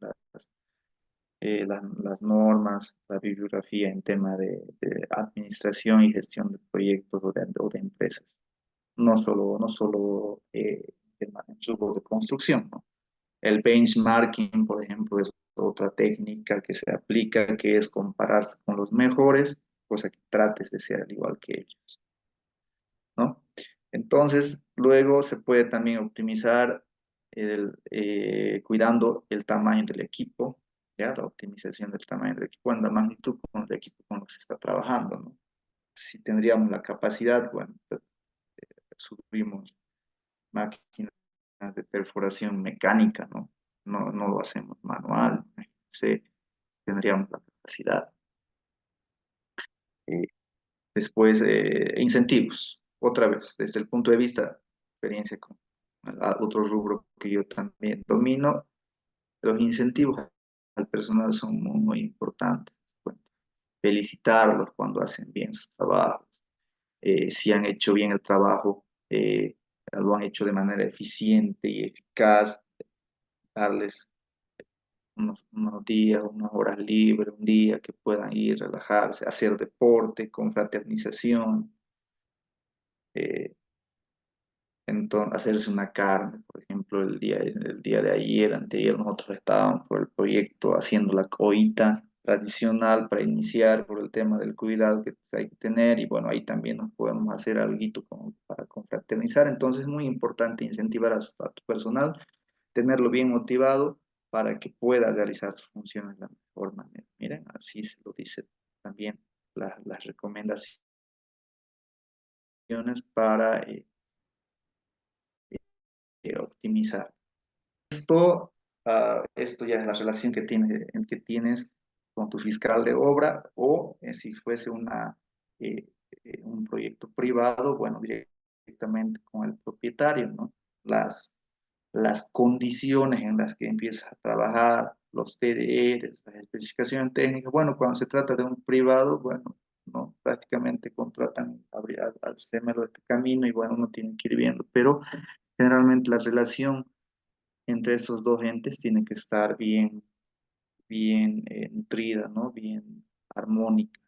Speaker 1: las normas, la bibliografía en tema de administración y gestión de proyectos o de empresas. No solo en flujo de construcción, ¿no? El benchmarking, por ejemplo, es otra técnica que se aplica, que es compararse con los mejores, cosa que trates de ser al igual que ellos, ¿no? Entonces, luego se puede también optimizar cuidando el tamaño del equipo, ¿ya? La optimización del tamaño del equipo en la magnitud con el equipo con el que se está trabajando, ¿no? Si tendríamos la capacidad, bueno, pues, subimos máquinas de perforación mecánica, ¿no? No lo hacemos manual, sí, tendríamos la capacidad. Eh, Después, incentivos, otra vez, desde el punto de vista, experiencia con otro rubro que yo también domino, los incentivos al personal son muy importantes. Bueno, felicitarlos cuando hacen bien sus trabajos, si han hecho bien el trabajo, lo han hecho de manera eficiente y eficaz, darles unos días, unas horas libres, un día que puedan ir, relajarse, hacer deporte, confraternización, eh, entonces, hacerse una carne, por ejemplo, el día de ayer, anteayer, nosotros estábamos por el proyecto haciendo la coita tradicional para iniciar por el tema del cuidado que hay que tener y bueno, ahí también nos podemos hacer algo como para confraternizar. Entonces es muy importante incentivar a tu personal, tenerlo bien motivado para que pueda realizar sus funciones de la mejor manera. Miren, así se lo dice también las recomendaciones para optimizar. Esto ya es la relación que tienes con tu fiscal de obra o si fuese eh, un proyecto privado, bueno, directamente con el propietario, ¿no? Las condiciones en las que empiezas a trabajar, los TDE, las especificaciones técnicas, bueno, cuando se trata de un privado, bueno, ¿no? Prácticamente contratan al CEMER de este camino y bueno, uno tiene que ir viendo, pero generalmente la relación entre esos dos entes tiene que estar bien nutrida, ¿no? Bien armónica.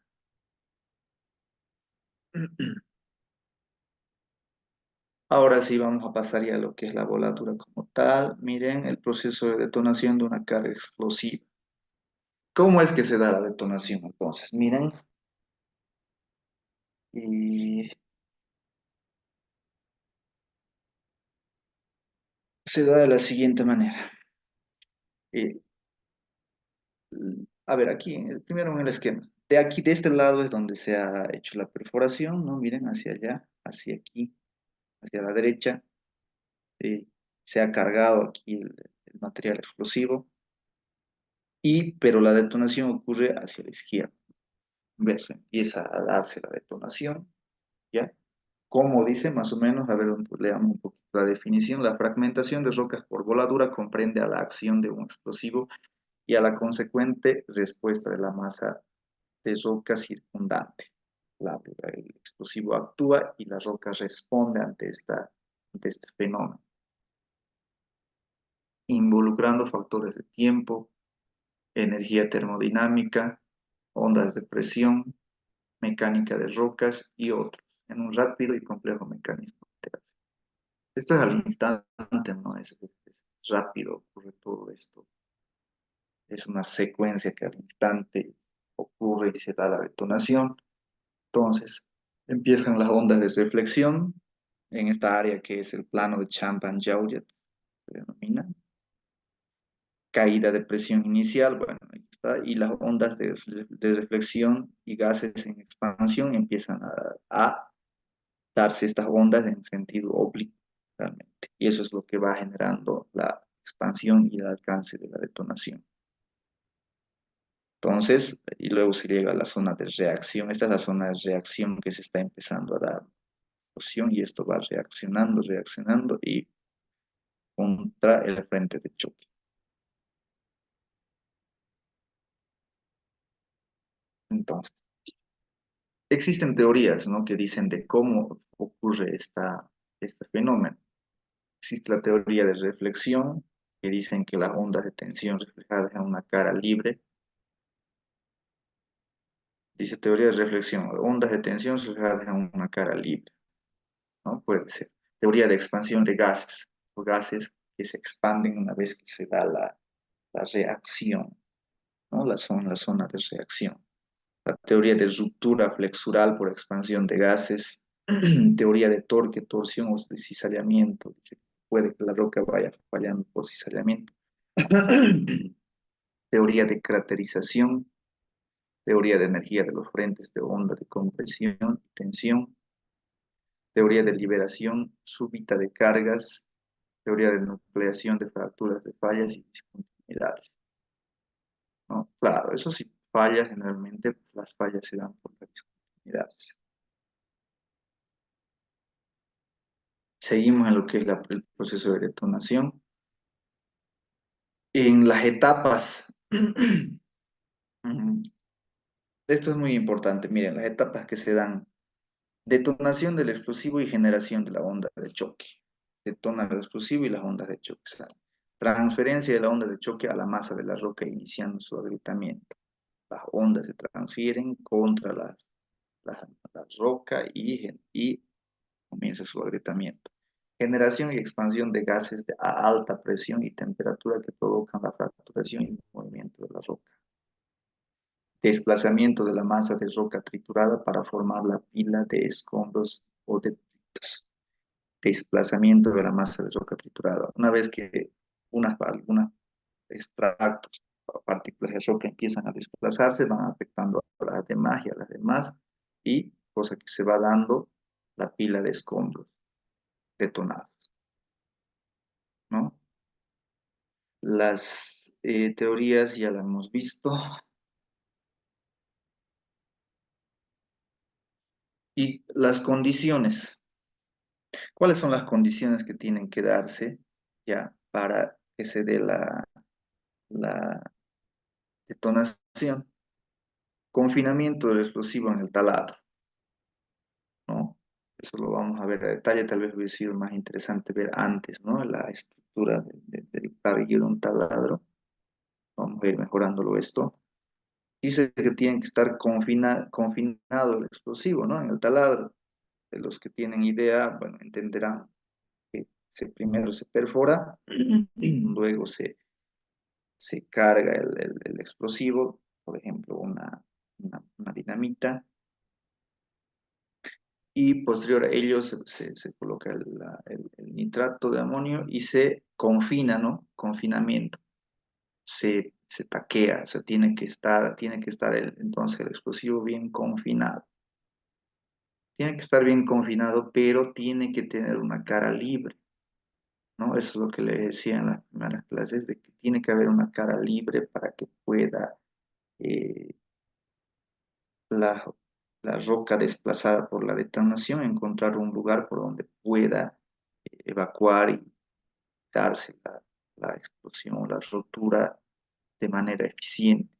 Speaker 1: Ahora sí vamos a pasar ya a lo que es la voladura como tal. Miren el proceso de detonación de una carga explosiva. ¿Cómo es que se da la detonación entonces? Miren, y se da de la siguiente manera. Eh, a ver, aquí, primero en el esquema. De aquí, de este lado es donde se ha hecho la perforación, ¿no? Miren, hacia allá, hacia aquí, hacia la derecha. eh, Se ha cargado aquí el material explosivo, pero la detonación ocurre hacia la izquierda. ¿Ves? Empieza a darse la detonación, ¿ya? Como dice más o menos, a ver, leamos un poquito la definición, la fragmentación de rocas por voladura comprende a la acción de un explosivo y a la consecuente respuesta de la masa de roca circundante. El explosivo actúa y la roca responde ante este fenómeno, involucrando factores de tiempo, energía termodinámica, ondas de presión, mecánica de rocas y otros, en un rápido y complejo mecanismo de interacción. Esto es al instante, ¿no? Es rápido, ocurre todo esto. Es una secuencia que al instante ocurre y se da la detonación. Entonces, empiezan las ondas de reflexión en esta área que es el plano de Champagne-Jauget, se denomina caída de presión inicial, bueno, ahí está, y las ondas de reflexión y gases en expansión empiezan a darse estas ondas en sentido oblicuo, realmente. Y eso es lo que va generando la expansión y el alcance de la detonación. Entonces, y luego se llega a la zona de reacción. Esta es la zona de reacción que se está empezando a dar explosión y esto va reaccionando, reaccionando y contra el frente de choque. Entonces, existen teorías, ¿no?, que dicen de cómo ocurre este fenómeno. Existe la teoría de reflexión, que dicen que las ondas de tensión reflejadas en una cara libre, dice teoría de reflexión, ondas de tensión reflejadas en una cara libre, ¿no? Puede ser. Teoría de expansión de gases, o gases que se expanden una vez que se da la reacción, ¿no? La zona de reacción. La teoría de ruptura flexural por expansión de gases, teoría de torque, torsión o de cizallamiento. Dice que puede que la roca vaya fallando por cizallamiento. Teoría de craterización, teoría de energía de los frentes de onda de compresión y tensión, teoría de liberación súbita de cargas, teoría de nucleación de fracturas de fallas y discontinuidades, ¿no? Claro, eso sí, fallas generalmente, las fallas se dan por las discontinuidades. Seguimos en lo que es el proceso de detonación. En las etapas, esto es muy importante, miren, las etapas que se dan: detonación del explosivo y generación de la onda de choque. Detona el explosivo y las ondas de choque salen. Transferencia de la onda de choque a la masa de la roca iniciando su agrietamiento. Las ondas se transfieren contra la roca y comienza su agrietamiento. Generación y expansión de gases a alta presión y temperatura que provocan la fracturación y movimiento de la roca. Desplazamiento de la masa de roca triturada para formar la pila de escombros o detritos. Desplazamiento de la masa de roca triturada. Una vez que algunos extractos o partículas de roca empiezan a desplazarse, van afectando a las demás y a las demás, y cosa que se va dando la pila de escombros detonados, ¿no? Las teorías ya las hemos visto. Y las condiciones. ¿Cuáles son las condiciones que tienen que darse ya para que se dé la detonación? Confinamiento del explosivo en el taladro, ¿no? Eso lo vamos a ver a detalle, tal vez hubiera sido más interesante ver antes, ¿no?, la estructura del carrillo de un taladro. Vamos a ir mejorándolo esto. Dice que tiene que estar confinado el explosivo, ¿no?, en el taladro. De los que tienen idea, bueno, entenderán que primero se perfora, luego se carga el explosivo, por ejemplo, una dinamita, y posterior a ello se coloca el nitrato de amonio y se confina, ¿no? Confinamiento. Se taquea, o sea, tiene que estar entonces el explosivo bien confinado. Tiene que estar bien confinado, pero tiene que tener una cara libre, ¿no? Eso es lo que le decía en las primeras clases, de que tiene que haber una cara libre para que pueda eh, la, la roca desplazada por la detonación encontrar un lugar por donde pueda evacuar y darse la explosión, la rotura de manera eficiente.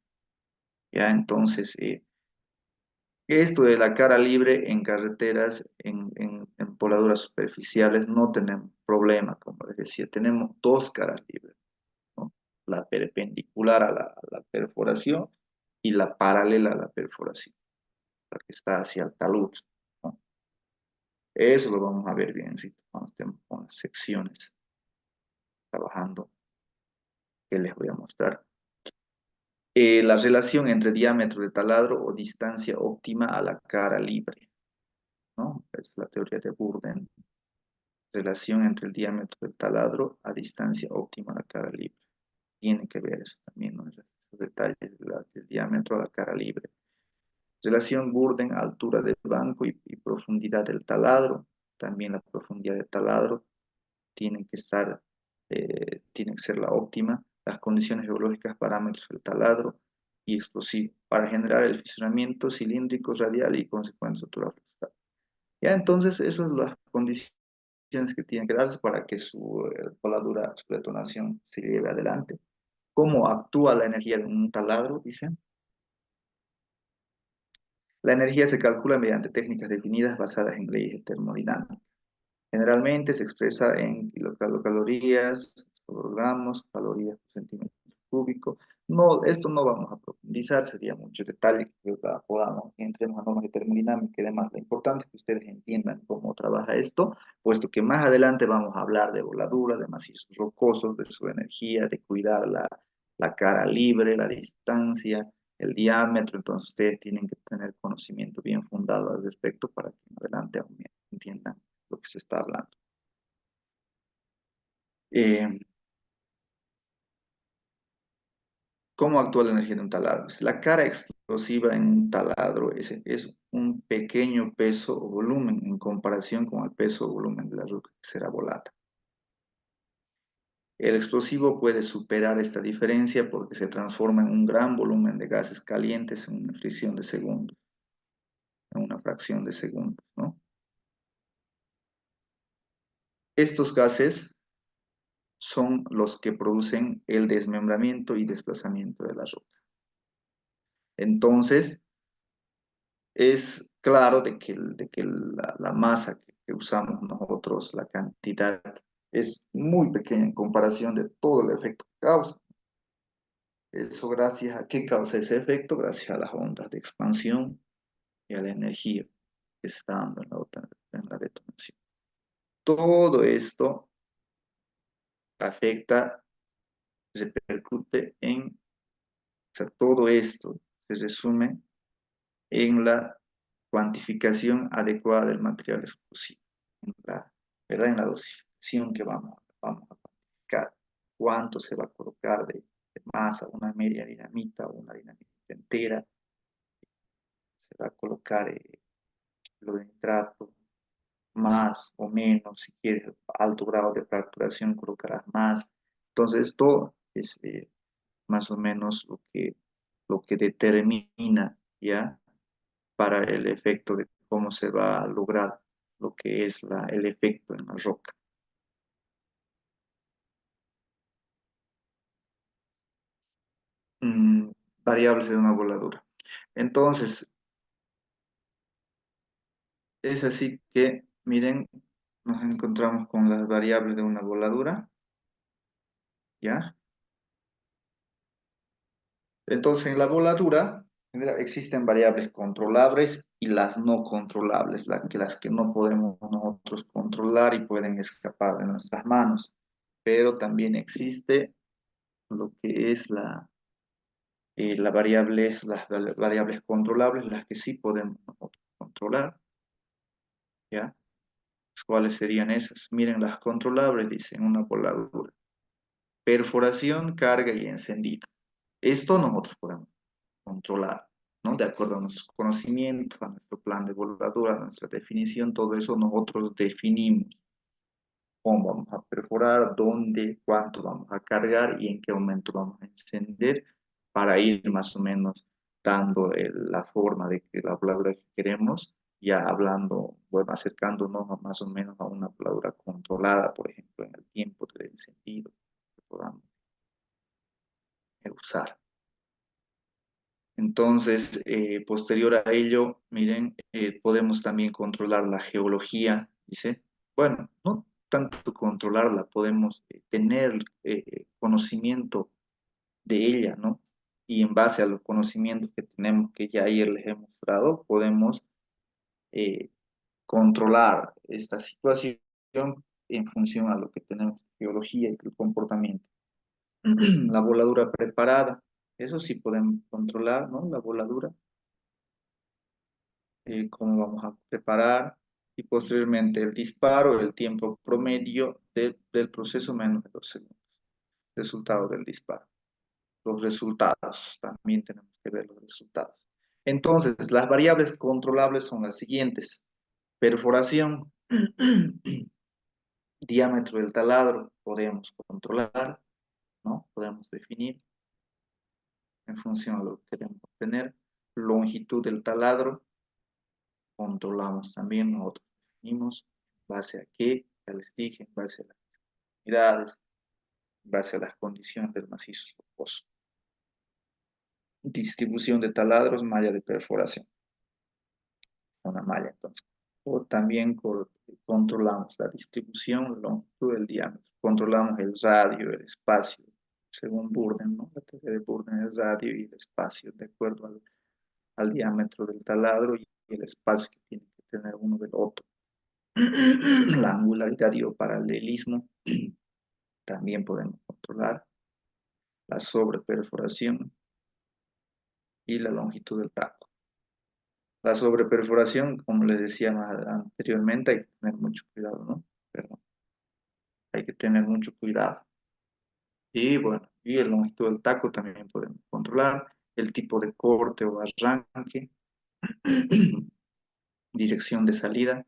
Speaker 1: Ya entonces, esto de la cara libre en carreteras, en voladuras superficiales, no tenemos problema, como les decía, tenemos dos caras libres, ¿no? La perpendicular a la perforación y la paralela a la perforación, la que está hacia el talud, ¿no? Eso lo vamos a ver bien cuando estemos con las secciones trabajando, que les voy a mostrar. La relación entre diámetro de taladro o distancia óptima a la cara libre, ¿no? Es la teoría de Burden. Relación entre el diámetro del taladro a distancia óptima a la cara libre. Tiene que ver eso también, ¿no? Esos detalles del diámetro a la cara libre. Relación Burden, altura del banco y profundidad del taladro. También la profundidad del taladro tiene que tiene que ser la óptima. Las condiciones geológicas, parámetros del taladro y explosivo para generar el fisionamiento cilíndrico radial y consecuente estructura flexible. Ya entonces, esas son las condiciones que tienen que darse para que su voladura, su detonación se lleve adelante. ¿Cómo actúa la energía de un taladro? Dice. La energía se calcula mediante técnicas definidas basadas en leyes de termodinámica. Generalmente se expresa en kilocalorías, kilogramos, calorías por centímetro cúbico. No, esto no vamos a profundizar, sería mucho detalle que podamos, entremos a normas de termodinámica y demás. Lo importante es que ustedes entiendan cómo trabaja esto, puesto que más adelante vamos a hablar de voladura, de macizos rocosos, de su energía, de cuidar la cara libre, la distancia, el diámetro. Entonces ustedes tienen que tener conocimiento bien fundado al respecto para que en adelante aún entiendan lo que se está hablando. Eh, ¿Cómo actúa la energía de un taladro? Pues, la cara explosiva en un taladro es un pequeño peso o volumen en comparación con el peso o volumen de la roca que será volada. El explosivo puede superar esta diferencia porque se transforma en un gran volumen de gases calientes en una fricción de segundos, en una fracción de segundos, ¿no? Estos gases son los que producen el desmembramiento y desplazamiento de la roca. Entonces, es claro de que la masa que usamos nosotros, la cantidad, es muy pequeña en comparación de todo el efecto que causa. Eso gracias a qué causa ese efecto, gracias a las ondas de expansión y a la energía que se está dando en la detonación. Todo esto afecta, repercute en, o sea, todo esto se resume en la cuantificación adecuada del material explosivo, en la, ¿verdad? En la dosificación que vamos a cuantificar, cuánto se va a colocar de masa, una media dinamita o una dinamita entera, se va a colocar lo de nitrato, más o menos, si quieres alto grado de fracturación, colocarás más. Entonces, esto es más o menos lo que determina, ¿ya? Para el efecto de cómo se va a lograr lo que es el efecto en la roca. Mm, Variables de una voladura. Entonces, es así que, miren, nos encontramos con las variables de una voladura, ¿ya? Entonces, en la voladura mira, existen variables controlables y las no controlables, las que no podemos nosotros controlar y pueden escapar de nuestras manos. Pero también existe lo que es las variables controlables, las que sí podemos nosotros controlar, ¿ya? ¿Cuáles serían esas? Miren, las controlables dicen una voladura, perforación, carga y encendido. Esto nosotros podemos controlar, ¿no? De acuerdo a nuestros conocimientos, a nuestro plan de voladura, a nuestra definición, todo eso nosotros definimos cómo vamos a perforar, dónde, cuánto vamos a cargar y en qué momento vamos a encender para ir más o menos dando la forma de que la voladura que queremos, ya hablando, bueno, acercándonos más o menos a una voladura controlada, por ejemplo, en el tiempo del encendido que podamos usar. Entonces, posterior a ello, miren, podemos también controlar la geología, dice. Bueno, no tanto controlarla, podemos tener conocimiento de ella, ¿no? Y en base a los conocimientos que tenemos, que ya ayer les he mostrado, podemos eh, controlar esta situación en función a lo que tenemos de geología y el comportamiento. La voladura preparada, eso sí podemos controlar, ¿no? La voladura cómo vamos a preparar y posteriormente el disparo, el tiempo promedio del proceso menos de 2 segundos. Resultado del disparo. Los resultados, también tenemos que ver los resultados. Entonces, las variables controlables son las siguientes. Perforación, diámetro del taladro, podemos controlar, ¿no? Podemos definir en función de lo que queremos obtener. Longitud del taladro, controlamos también, nosotros definimos base a qué, ya les dije, en base a las unidades, en base a las condiciones del macizo rocoso. Distribución de taladros, malla de perforación, una malla entonces. O también controlamos la distribución, la longitud del diámetro, controlamos el radio, el espacio, según Burden, ¿no? La teoría de Burden, el radio y el espacio, de acuerdo al diámetro del taladro y el espacio que tiene que tener uno del otro. La angularidad y o paralelismo también podemos controlar, la sobreperforación y la longitud del taco. La sobreperforación, como les decía anteriormente, hay que tener mucho cuidado, ¿no? Perdón. Hay que tener mucho cuidado. Y bueno, y la longitud del taco también podemos controlar, el tipo de corte o arranque, dirección de salida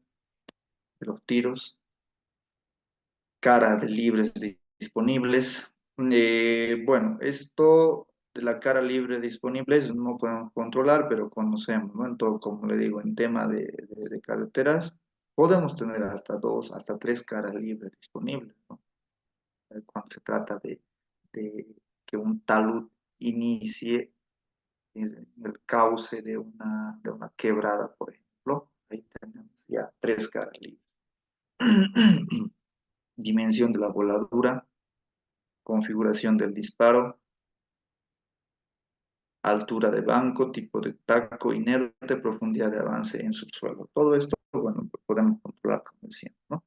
Speaker 1: de los tiros, caras de libres disponibles. Bueno, esto de la cara libre disponibles no podemos controlar, pero conocemos, ¿no? Entonces, como le digo, en tema de carreteras, podemos tener hasta dos, hasta tres caras libres disponibles, ¿no? Cuando se trata de que un talud inicie en el cauce de una quebrada, por ejemplo, ahí tenemos ya tres caras libres. Dimensión de la voladura, configuración del disparo, altura de banco, tipo de taco inerte, profundidad de avance en subsuelo. Todo esto, bueno, podemos controlar, como decía, ¿no?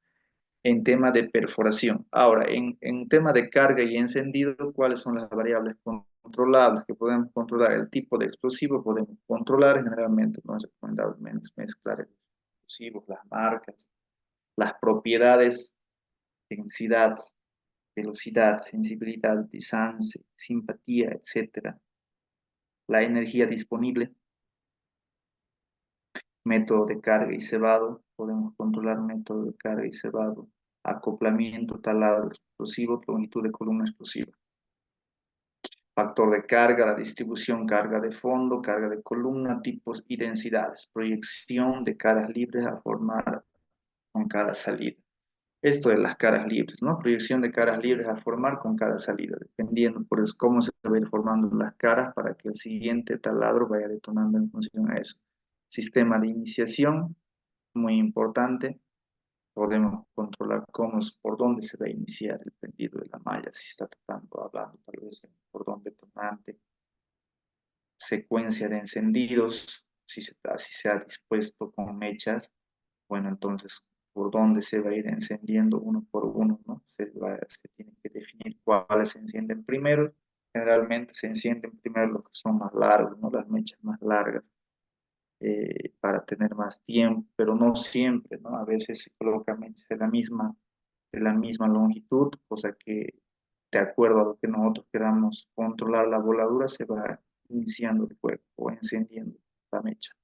Speaker 1: En tema de perforación. Ahora, en tema de carga y encendido, ¿cuáles son las variables controlables que podemos controlar? El tipo de explosivo podemos controlar, generalmente no es recomendable mezclar el explosivo, las marcas, las propiedades, densidad, velocidad, sensibilidad, distance, simpatía, etcétera. La energía disponible, método de carga y cebado, podemos controlar método de carga y cebado, acoplamiento, taladro explosivo, longitud de columna explosiva, factor de carga, la distribución, carga de fondo, carga de columna, tipos y densidades, proyección de caras libres a formar con cada salida. Esto de las caras libres, ¿no? Proyección de caras libres a formar con cada salida, dependiendo por eso, cómo se va a ir formando las caras para que el siguiente taladro vaya detonando en función a eso. Sistema de iniciación, muy importante. Podemos controlar por dónde se va a iniciar el prendido de la malla, si está hablando tal vez de cordón detonante, secuencia de encendidos, si se ha dispuesto con mechas, bueno, entonces, ¿por dónde se va a ir encendiendo uno por uno, ¿no? Se tiene que definir cuáles se encienden primero. Generalmente se encienden primero los que son más largos, ¿no? Las mechas más largas, para tener más tiempo, pero no siempre, ¿no? A veces se coloca mechas de la misma longitud, cosa que de acuerdo a lo que nosotros queramos controlar la voladura, se va iniciando el fuego o encendiendo la mecha.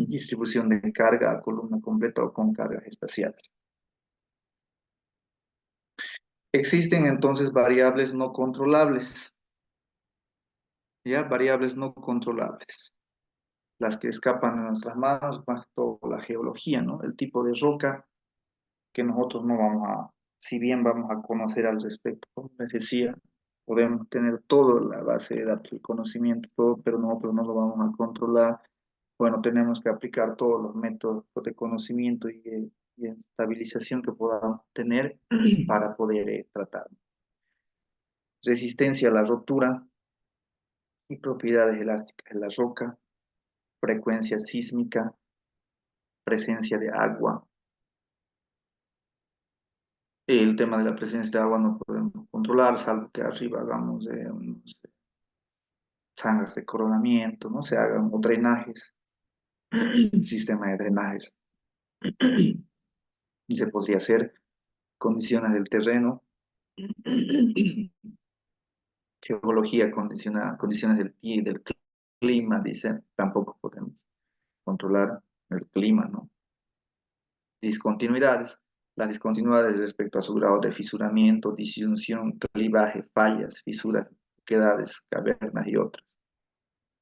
Speaker 1: Distribución de carga a columna completa o con cargas espaciales. Existen entonces variables no controlables, ¿ya? Variables no controlables, las que escapan de nuestras manos, más todo la geología, ¿no? El tipo de roca que nosotros no vamos si bien vamos a conocer al respecto, como les decía, podemos tener toda la base de datos, el conocimiento, todo, pero nosotros no lo vamos a controlar. Bueno, tenemos que aplicar todos los métodos de conocimiento y estabilización que podamos tener para poder tratar. Resistencia a la rotura y propiedades elásticas de la roca, frecuencia sísmica, presencia de agua. El tema de la presencia de agua no podemos controlar, salvo que arriba hagamos unos zanjas de coronamiento, no se hagan o drenajes, sistema de drenajes. Y se podría hacer condiciones del terreno, geología condiciona, condiciones del clima, dice, tampoco podemos controlar el clima, ¿no? Discontinuidades. Las discontinuidades respecto a su grado de fisuramiento, disyunción, clivaje, fallas, fisuras, quedades, cavernas y otras.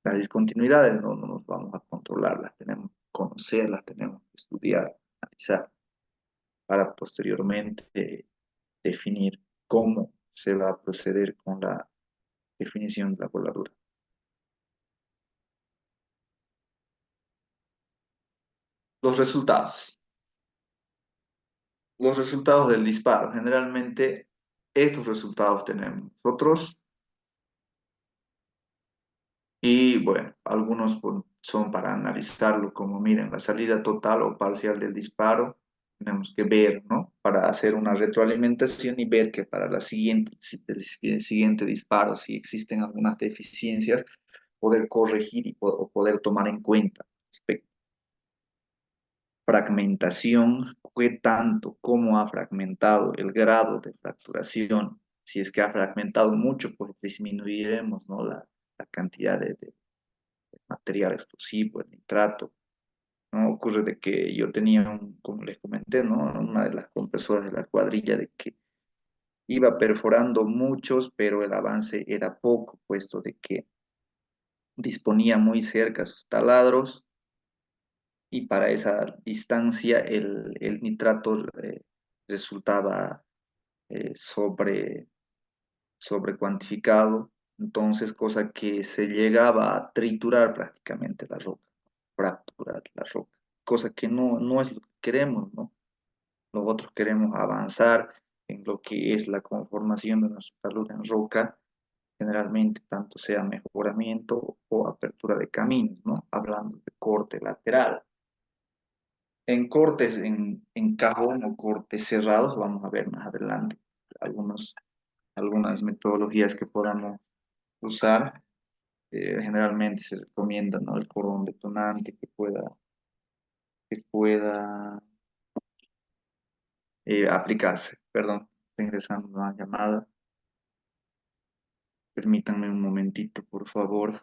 Speaker 1: Las discontinuidades no nos vamos a controlar, las tenemos que conocer, las tenemos que estudiar, analizar. para posteriormente definir cómo se va a proceder con la definición de la voladura. Los resultados. Los resultados del disparo. Generalmente estos resultados tenemos nosotros y bueno, algunos son para analizarlo como miren la salida total o parcial del disparo. Tenemos que ver, ¿no? Para hacer una retroalimentación y ver que para la siguiente, el siguiente disparo, si existen algunas deficiencias, poder corregir o poder tomar en cuenta. Fragmentación, qué tanto, cómo ha fragmentado, el grado de fracturación. Si es que ha fragmentado mucho, pues disminuiremos, ¿no? la cantidad de material explosivo, el nitrato. ¿No? Ocurre de que yo tenía, como les comenté, ¿no? Una de las compresoras de la cuadrilla de que iba perforando muchos, pero el avance era poco, puesto de que disponía muy cerca sus taladros y para esa distancia el nitrato resultaba sobre cuantificado, entonces cosa que se llegaba a triturar prácticamente la roca, fracturar la roca, cosa que no es lo que queremos, ¿no? Nosotros queremos avanzar en lo que es la conformación de nuestra talud en roca, generalmente tanto sea mejoramiento o apertura de caminos, ¿no? Hablando de corte lateral. En cortes en cajón o cortes cerrados, vamos a ver más adelante algunas metodologías que podamos usar. Generalmente se recomienda, ¿no? El cordón detonante que pueda aplicarse. Perdón, estoy ingresando una llamada. Permítanme un momentito, por favor,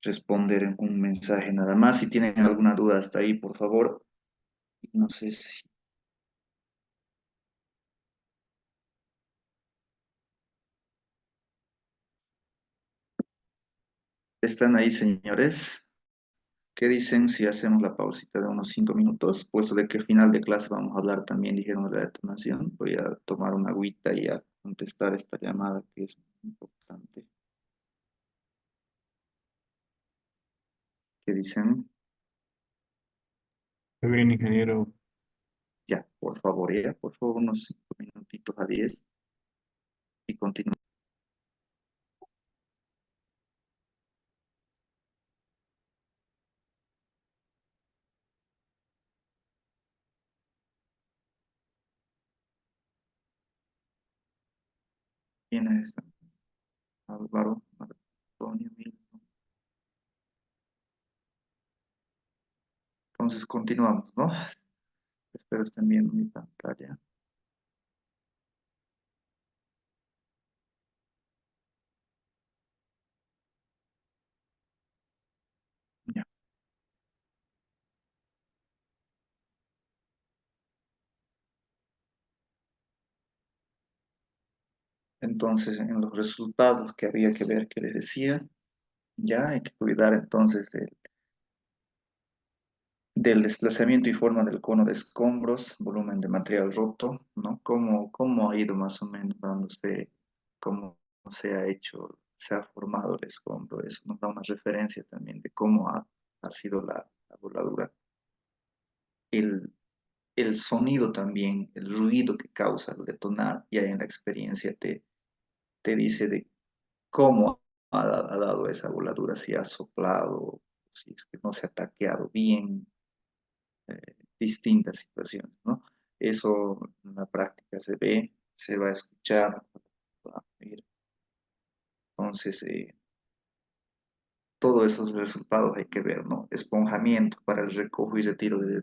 Speaker 1: responder en un mensaje nada más. Si tienen alguna duda hasta ahí, por favor. No sé si están ahí, señores. ¿Qué dicen si hacemos la pausita de unos 5 minutos? Puesto de que al final de clase vamos a hablar también, dijeron, de la detonación. Voy a tomar una agüita y a contestar esta llamada que es importante. ¿Qué dicen?
Speaker 2: Está bien, ingeniero.
Speaker 1: Ya, por favor, unos 5 minutitos a 10 y continuamos. ¿Quiénes están? Álvaro, Antonio, Milton. Entonces continuamos, ¿no? Espero estén viendo mi pantalla. Ya. Entonces, en los resultados que había que ver, que les decía, ya hay que cuidar entonces del desplazamiento y forma del cono de escombros, volumen de material roto, ¿no? ¿Cómo ha ido más o menos dándose, cómo se ha hecho, se ha formado el escombro? Eso nos da una referencia también de cómo ha sido la voladura. El, el sonido también, el ruido que causa al detonar, ya en la experiencia te dice de cómo ha dado esa voladura, si ha soplado, si es que no se ha taqueado bien, distintas situaciones, ¿no? Eso en la práctica se ve, se va a escuchar, va a ver. Entonces, todos esos resultados hay que ver, ¿no? Esponjamiento para el recojo y retiro de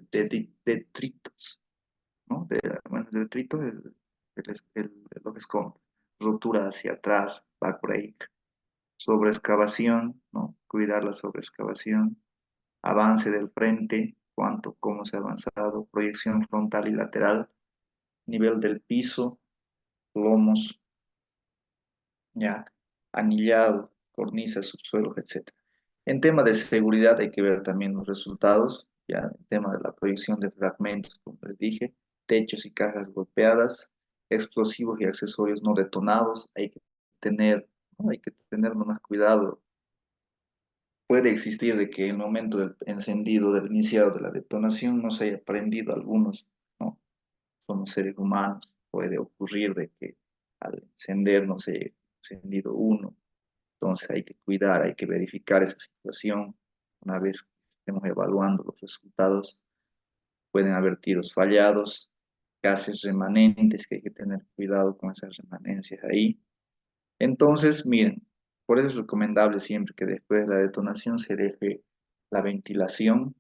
Speaker 1: detritos, ¿no? Bueno, el detrito es lo que es como rotura hacia atrás, backbreak, sobreexcavación, ¿no? Cuidar la sobreexcavación, avance del frente, cómo se ha avanzado, proyección frontal y lateral, nivel del piso, lomos, ya, anillado, cornisas, subsuelos, etcétera. En tema de seguridad hay que ver también los resultados ya el tema de la proyección de fragmentos, como les dije, techos y cajas golpeadas, explosivos y accesorios no detonados, tener, ¿no? Hay que tener más cuidado. Puede existir de que en el momento del encendido, del iniciado de la detonación, no se haya prendido algunos, ¿no? Somos seres humanos, puede ocurrir de que al encender no se haya encendido uno, entonces hay que cuidar, hay que verificar esa situación. Una vez que estemos evaluando los resultados, pueden haber tiros fallados, gases remanentes, que hay que tener cuidado con esas remanencias ahí. Entonces, miren, por eso es recomendable siempre que después de la detonación se deje la ventilación,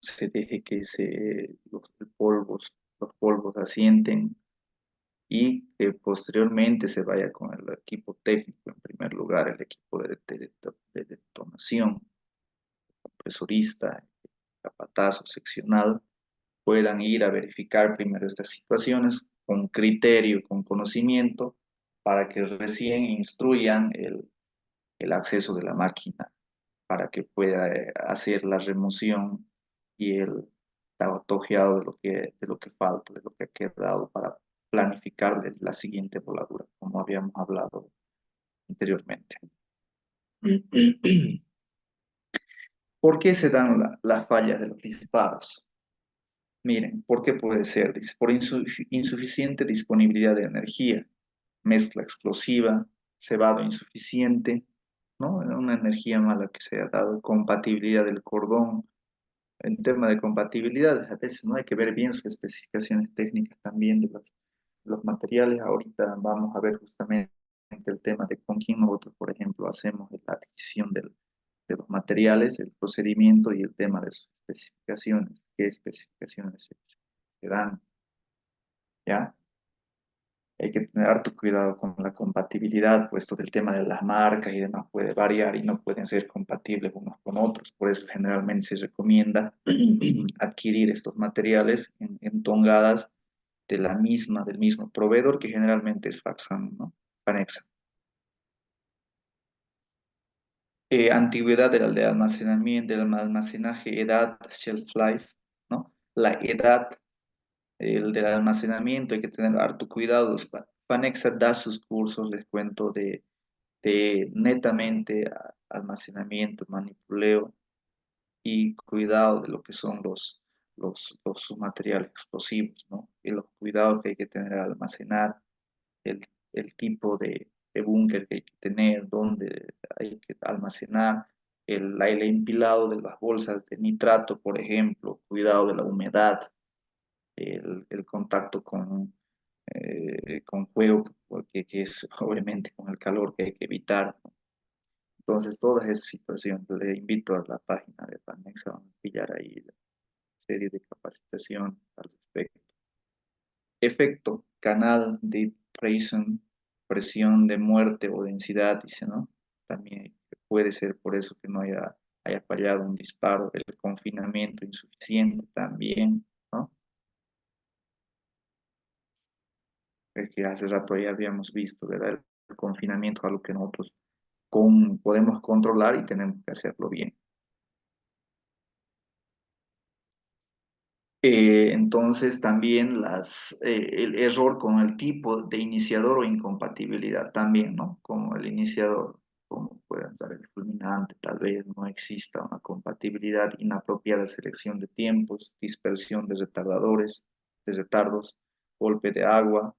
Speaker 1: se deje que los polvos asienten y que posteriormente se vaya con el equipo técnico, en primer lugar, el equipo de detonación, compresorista, capataz o seccional, puedan ir a verificar primero estas situaciones con criterio, con conocimiento, para que recién instruyan el acceso de la máquina, para que pueda hacer la remoción y el tagotojeado de lo que falta, de lo que ha quedado para planificar la siguiente voladura, como habíamos hablado anteriormente. ¿Por qué se dan las fallas de los disparos? Miren, ¿por qué puede ser? Dice, por insuficiente disponibilidad de energía, mezcla explosiva, cebado insuficiente, ¿no? Una energía mala que se ha dado, compatibilidad del cordón. En tema de compatibilidad, a veces no hay que ver bien sus especificaciones técnicas también de los materiales. Ahorita vamos a ver justamente el tema de con quién nosotros, por ejemplo, hacemos la adquisición de los materiales, el procedimiento y el tema de sus especificaciones, qué especificaciones se dan, ¿ya? Hay que tener harto cuidado con la compatibilidad, puesto que el tema de las marcas y demás puede variar y no pueden ser compatibles unos con otros. Por eso generalmente se recomienda adquirir estos materiales en tongadas del mismo proveedor, que generalmente es Faxam, ¿no? Fanexa. Antigüedad de almacenamiento, del almacenaje, edad, shelf life, ¿no? La edad del almacenamiento, hay que tener harto cuidado. Fanexa da sus cursos, les cuento, de netamente almacenamiento, manipuleo y cuidado de lo que son los submateriales explosivos, ¿no? Y los cuidados que hay que tener al almacenar, el, el tipo de búnker que hay que tener, dónde hay que almacenar, el empilado de las bolsas de nitrato, por ejemplo, cuidado de la humedad, el contacto con fuego, que es obviamente con el calor que hay que evitar, ¿no? Entonces, todas esas situaciones, le invito a la página de Panexa, van a pillar ahí la serie de capacitación al respecto. Efecto, canal de presión, presión de muerte o densidad, dice, ¿no? También puede ser por eso que no haya fallado un disparo, el confinamiento insuficiente también, ¿no? El que hace rato ya habíamos visto, ¿verdad? El confinamiento, algo que nosotros podemos controlar y tenemos que hacerlo bien. Entonces también el error con el tipo de iniciador o incompatibilidad también, ¿no? Como el iniciador, como puede dar el fulminante, tal vez no exista una compatibilidad, inapropiada selección de tiempos, dispersión de retardos, golpe de agua,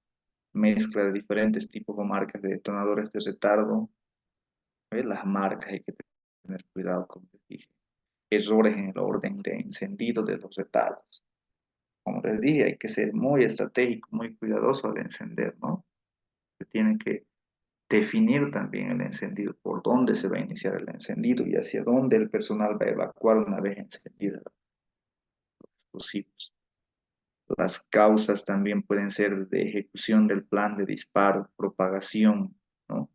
Speaker 1: mezcla de diferentes tipos o marcas de detonadores de retardo. ¿Ves? Las marcas hay que tener cuidado, como les dije. Errores en el orden de encendido de los retardos. Como les dije, hay que ser muy estratégico, muy cuidadoso al encender, ¿no? Se tiene que definir también el encendido, por dónde se va a iniciar el encendido y hacia dónde el personal va a evacuar una vez encendida los explosivos. Las causas también pueden ser de ejecución del plan de disparo, propagación, ¿no?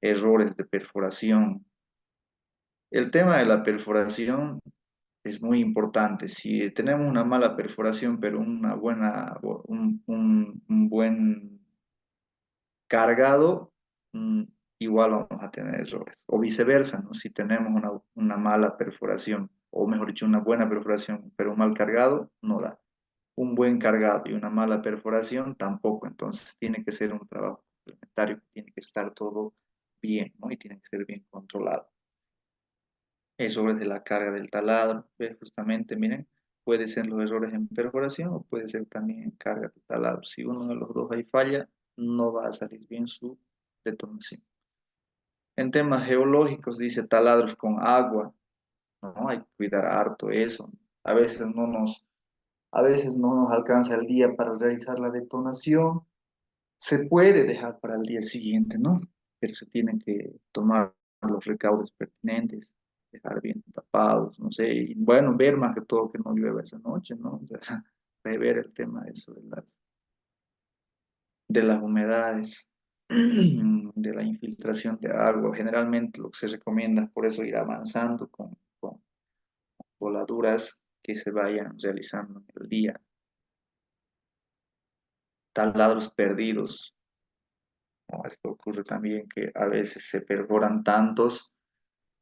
Speaker 1: Errores de perforación. El tema de la perforación es muy importante. Si tenemos una mala perforación, pero un buen cargado, igual vamos a tener errores. O viceversa, ¿no? Si tenemos una mala perforación, o mejor dicho, una buena perforación, pero un mal cargado no da. Un buen cargado y una mala perforación tampoco. Entonces tiene que ser un trabajo complementario, tiene que estar todo bien, ¿no? Y tiene que ser bien controlado. Sobre de la carga del taladro, ¿ves? Justamente, miren, puede ser los errores en perforación o puede ser también en carga del taladro. Si uno de los dos ahí falla, no va a salir bien su detonación. En temas geológicos, dice taladros con agua, ¿no? Hay que cuidar harto eso. A veces no nos, a veces no nos alcanza el día para realizar la detonación. Se puede dejar para el día siguiente, ¿no? Pero se tienen que tomar los recaudos pertinentes, dejar bien tapados, no sé, y bueno, ver más que todo que no llueva esa noche, ¿no? O sea, prever el tema de eso, de las humedades, de la infiltración de agua. Generalmente lo que se recomienda es por eso ir avanzando con voladuras que se vayan realizando en el día. Taladros perdidos, ¿no? Esto ocurre también que a veces se perforan tantos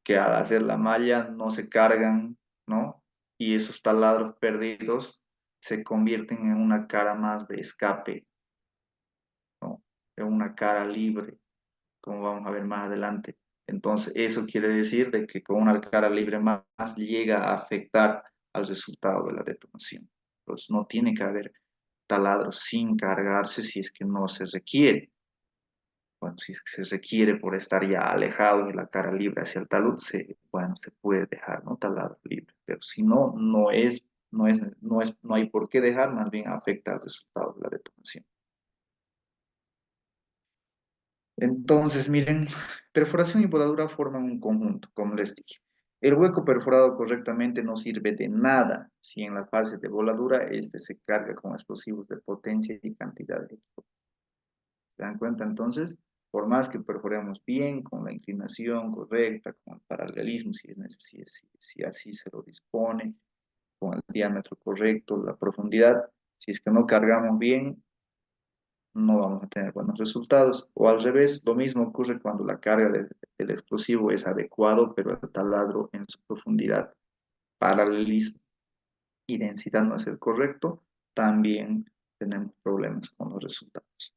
Speaker 1: que al hacer la malla no se cargan, ¿no? Y esos taladros perdidos se convierten en una cara más de escape, ¿no? En una cara libre, como vamos a ver más adelante. Entonces, eso quiere decir de que con una cara libre más llega a afectar al resultado de la detonación. Entonces, no tiene que haber taladros sin cargarse si es que no se requiere. Bueno, si es que se requiere por estar ya alejado de la cara libre hacia el talud, bueno, se puede dejar, ¿no? Taladro libre. Pero si no, no hay por qué dejar, más bien afecta al resultado de la detonación. Entonces, miren, perforación y voladura forman un conjunto, como les dije. El hueco perforado correctamente no sirve de nada si en la fase de voladura este se carga con explosivos de potencia y cantidad de equipo. ¿Se dan cuenta entonces? Por más que perforemos bien, con la inclinación correcta, con el paralelismo, si es necesario, si así se lo dispone, con el diámetro correcto, la profundidad, si es que no cargamos bien, no vamos a tener buenos resultados. O al revés, lo mismo ocurre cuando la carga del explosivo es adecuado, pero el taladro en su profundidad, paralelismo y densidad no es el correcto, también tenemos problemas con los resultados.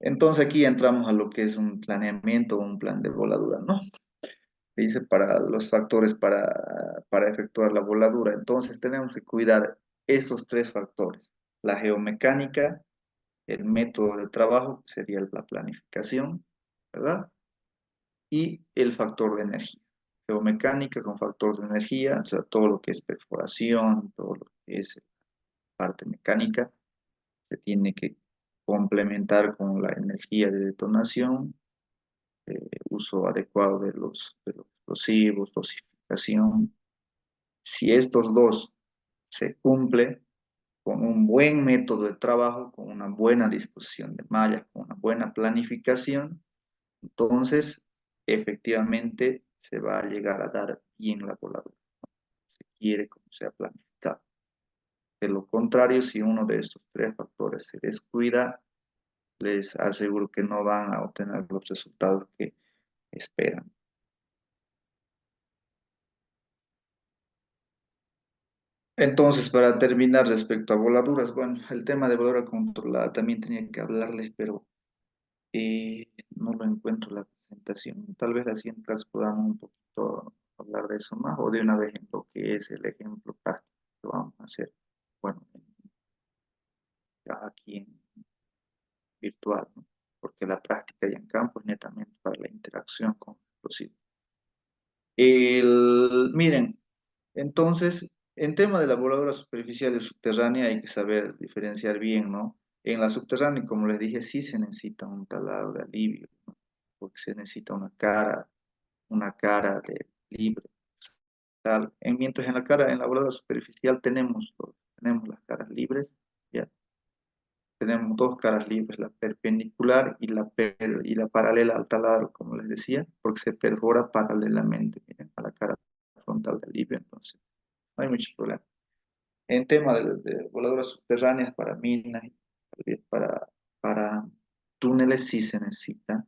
Speaker 1: Entonces aquí entramos a lo que es un planeamiento o un plan de voladura, ¿no? Dice para los factores para efectuar la voladura. Entonces tenemos que cuidar esos tres factores: la geomecánica, el método de trabajo, que sería la planificación, ¿verdad? Y el factor de energía. Geomecánica con factor de energía, o sea, todo lo que es perforación, todo lo que es parte mecánica, se tiene que complementar con la energía de detonación, uso adecuado de los explosivos, dosificación. Si estos dos se cumplen con un buen método de trabajo, con una buena disposición de mallas, con una buena planificación, entonces efectivamente se va a llegar a dar bien la voladura. Se quiere como sea planificado. De lo contrario, si uno de estos tres factores se descuida, les aseguro que no van a obtener los resultados que esperan. Entonces, para terminar respecto a voladuras, bueno, el tema de voladura controlada también tenía que hablarles, pero no lo encuentro la presentación. Tal vez la siguiente clase podamos un poquito hablar de eso más o de una vez en lo que es el ejemplo práctico que vamos a hacer, bueno, aquí en virtual, ¿no? Porque la práctica ya en campo es netamente para la interacción con los explosivos. Miren, entonces, en tema de la voladura superficial y subterránea hay que saber diferenciar bien, ¿no? En la subterránea, como les dije, sí se necesita un taladro de alivio, ¿no? Porque se necesita una cara de libre. Tal. Mientras en la voladura superficial tenemos las caras libres, ¿ya? Tenemos dos caras libres, la perpendicular y la paralela al taladro, como les decía, porque se perfora paralelamente, miren, a la cara frontal del libro, entonces no hay mucho problema. En tema de voladoras subterráneas para minas, para, para túneles sí se necesita,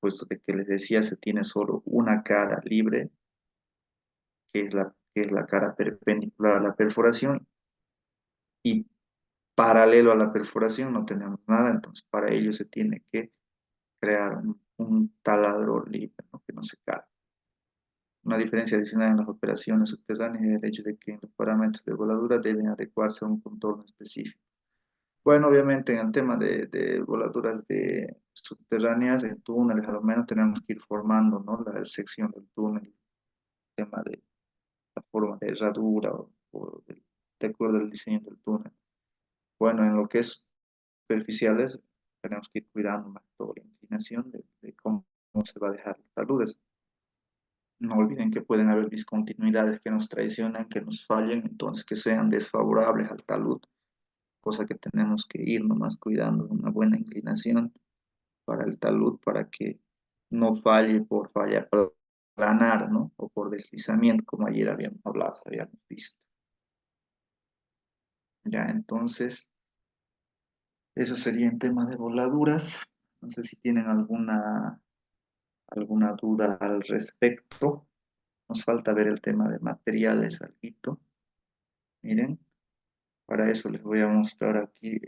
Speaker 1: puesto de que les decía se tiene solo una cara libre, que es la cara perpendicular a la perforación, y paralelo a la perforación no tenemos nada, entonces para ello se tiene que crear un taladro libre, ¿no? Que no se cargue. Una diferencia adicional en las operaciones subterráneas es el hecho de que los parámetros de voladura deben adecuarse a un contorno específico. Bueno, obviamente en el tema de voladuras subterráneas, en túneles, a lo menos tenemos que ir formando, ¿no? La sección del túnel, el tema de la forma de herradura de acuerdo al diseño del túnel. Bueno, en lo que es superficiales, tenemos que ir cuidando más toda la inclinación de cómo se va a dejar los taludes. No olviden que pueden haber discontinuidades que nos traicionan, que nos fallen, entonces que sean desfavorables al talud, cosa que tenemos que ir nomás cuidando de una buena inclinación para el talud, para que no falle por falla planar, ¿no? O por deslizamiento, como ayer habíamos hablado, habíamos visto. Ya, entonces, eso sería en tema de voladuras. No sé si tienen alguna duda al respecto. Nos falta ver el tema de materiales, algo. Miren, para eso les voy a mostrar aquí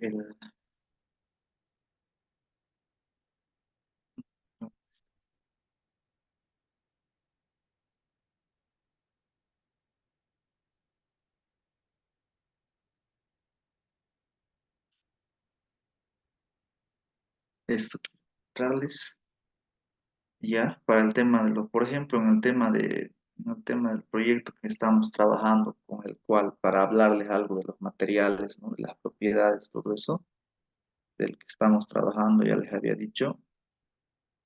Speaker 1: esto, quiero mostrarles ya para el tema de por ejemplo, en el tema del proyecto que estamos trabajando, con el cual, para hablarles algo de los materiales, ¿no? De las propiedades, todo eso, del que estamos trabajando, ya les había dicho,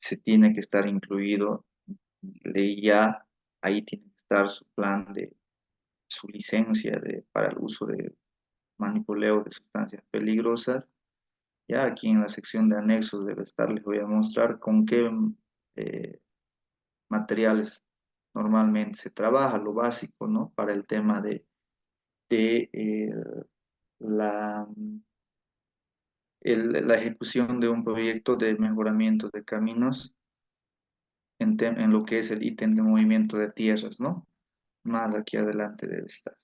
Speaker 1: se tiene que estar incluido, ley ya, ahí tiene que estar su plan de su licencia para el uso de manipuleo de sustancias peligrosas. Ya aquí en la sección de anexos debe estar, les voy a mostrar con qué eh, materiales normalmente se trabaja, lo básico, ¿no? Para el tema de la, la ejecución de un proyecto de mejoramiento de caminos en lo que es el ítem de movimiento de tierras, ¿no? Más aquí adelante debe estar.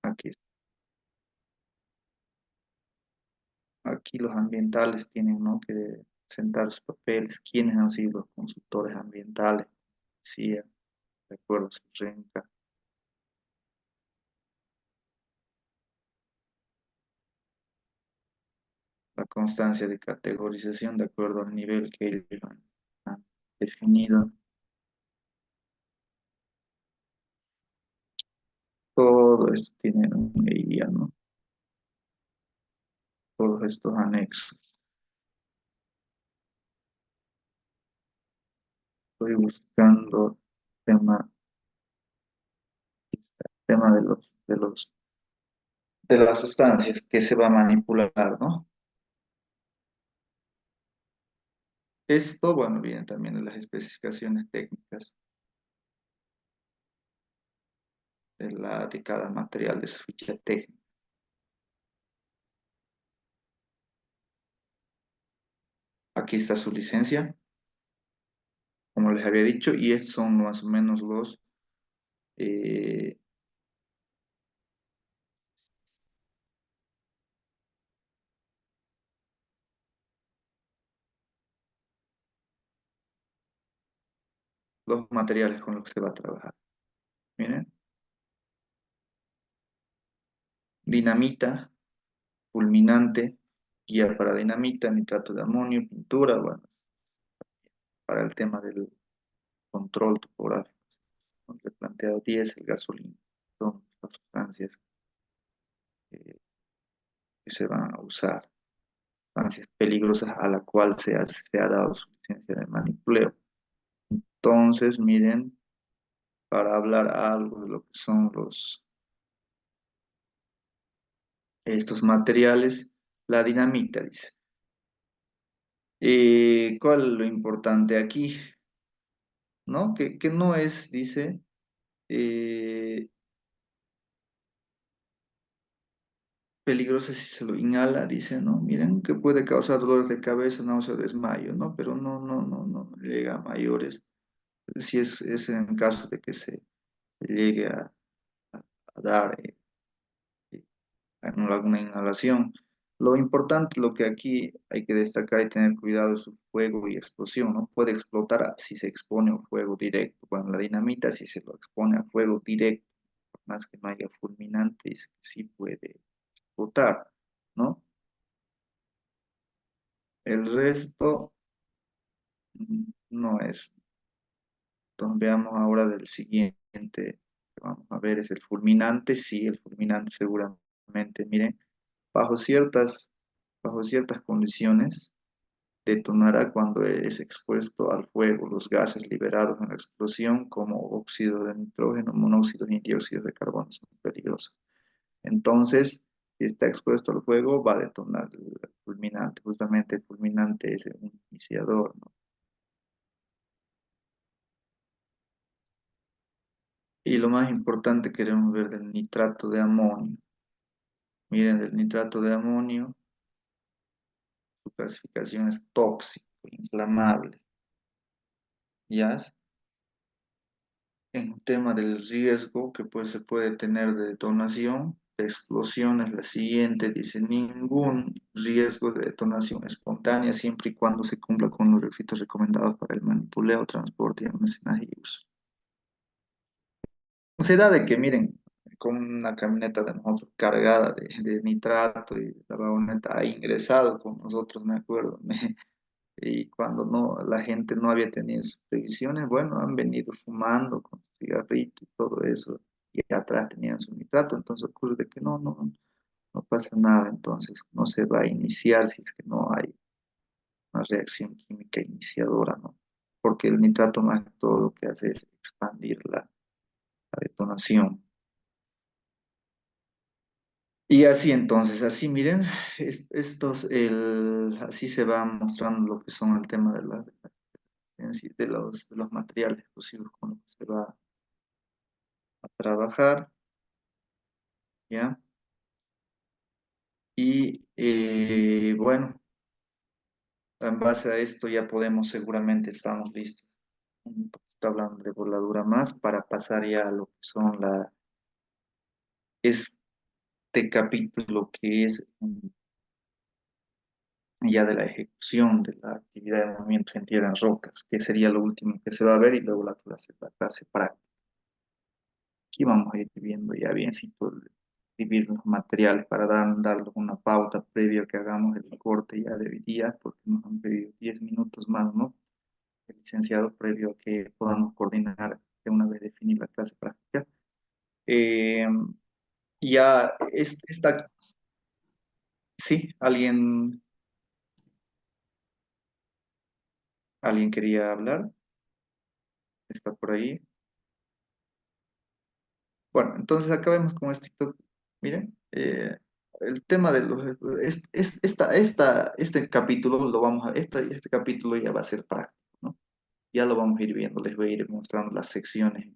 Speaker 1: Aquí, aquí los ambientales tienen, ¿no? Que sentar sus papeles, quiénes han sido los consultores ambientales, sí, de acuerdo a su renca, la constancia de categorización de acuerdo al nivel que ellos han definido. Todo esto tiene una guía, ¿no? Todos estos anexos. Estoy buscando tema, tema de las sustancias que se va a manipular, ¿no? Esto, bueno, viene también de las especificaciones técnicas de cada material de su ficha técnica. Aquí está su licencia, como les había dicho, y estos son más o menos eh, los materiales con los que se va a trabajar. Miren, dinamita, fulminante, guía para dinamita, nitrato de amonio, pintura, bueno, para el tema del control topográfico. ¿No? Le he planteado diésel, gasolina, son las sustancias que se van a usar, sustancias peligrosas a la cual se ha dado su licencia de manipuleo. Entonces, miren, para hablar algo de lo que son estos materiales, la dinamita, dice. ¿Cuál es lo importante aquí? ¿No? Que no es, dice, eh, peligroso si se lo inhala, dice, ¿no? Miren que puede causar dolores de cabeza, náusea, desmayo, ¿no? Pero no llega a mayores. Si es en caso de que se llegue a dar alguna inhalación. Lo importante, lo que aquí hay que destacar y tener cuidado es su fuego y explosión, ¿no? Puede explotar si se expone a fuego directo. Bueno, la dinamita si se lo expone a fuego directo, por más que no haya fulminantes, sí puede explotar, ¿no? El resto no es. Entonces veamos ahora del siguiente que vamos a ver, es el fulminante. Sí, el fulminante seguramente, miren, bajo bajo ciertas condiciones detonará cuando es expuesto al fuego. Los gases liberados en la explosión, como óxido de nitrógeno, monóxido y dióxido de carbono, son peligrosos. Entonces, si está expuesto al fuego, va a detonar el fulminante. Justamente el fulminante es un iniciador, ¿no? Y lo más importante queremos ver del nitrato de amonio. Miren, el nitrato de amonio, su clasificación es tóxico, inflamable. ¿Ya? En un tema del riesgo que pues, se puede tener de detonación, de explosión es la siguiente, dice ningún riesgo de detonación espontánea siempre y cuando se cumpla con los requisitos recomendados para el manipuleo, transporte y almacenaje y uso. Se da de que, miren, con una camioneta de nosotros cargada de nitrato y la vagoneta ha ingresado con nosotros, me acuerdo, y cuando no, la gente no había tenido sus previsiones, bueno, han venido fumando con cigarrito y todo eso, y atrás tenían su nitrato, entonces ocurre de que no pasa nada, entonces no se va a iniciar si es que no hay una reacción química iniciadora, ¿no? Porque el nitrato más que todo lo que hace es expandir la detonación. Y así entonces, así miren, así se va mostrando lo que son el tema de de los materiales explosivos con los que se va a trabajar, ¿ya? Y bueno, en base a esto ya podemos, seguramente estamos listos, un poquito hablando de voladura más, para pasar ya a lo que son este capítulo que es ya de la ejecución de la actividad de movimiento en tierra en rocas, que sería lo último que se va a ver y luego la clase práctica. Aquí vamos a ir viendo ya bien si escribir los materiales para darles una pauta previo a que hagamos el corte ya de hoy día, porque nos han pedido 10 minutos más, ¿no? El licenciado, previo a que podamos coordinar de una vez definir la clase práctica. Eh, ya, sí, alguien quería hablar, está por ahí. Bueno, entonces acabemos con esto. Miren, el tema de este capítulo lo vamos este capítulo ya va a ser práctico, ¿no? Ya lo vamos a ir viendo, les voy a ir mostrando las secciones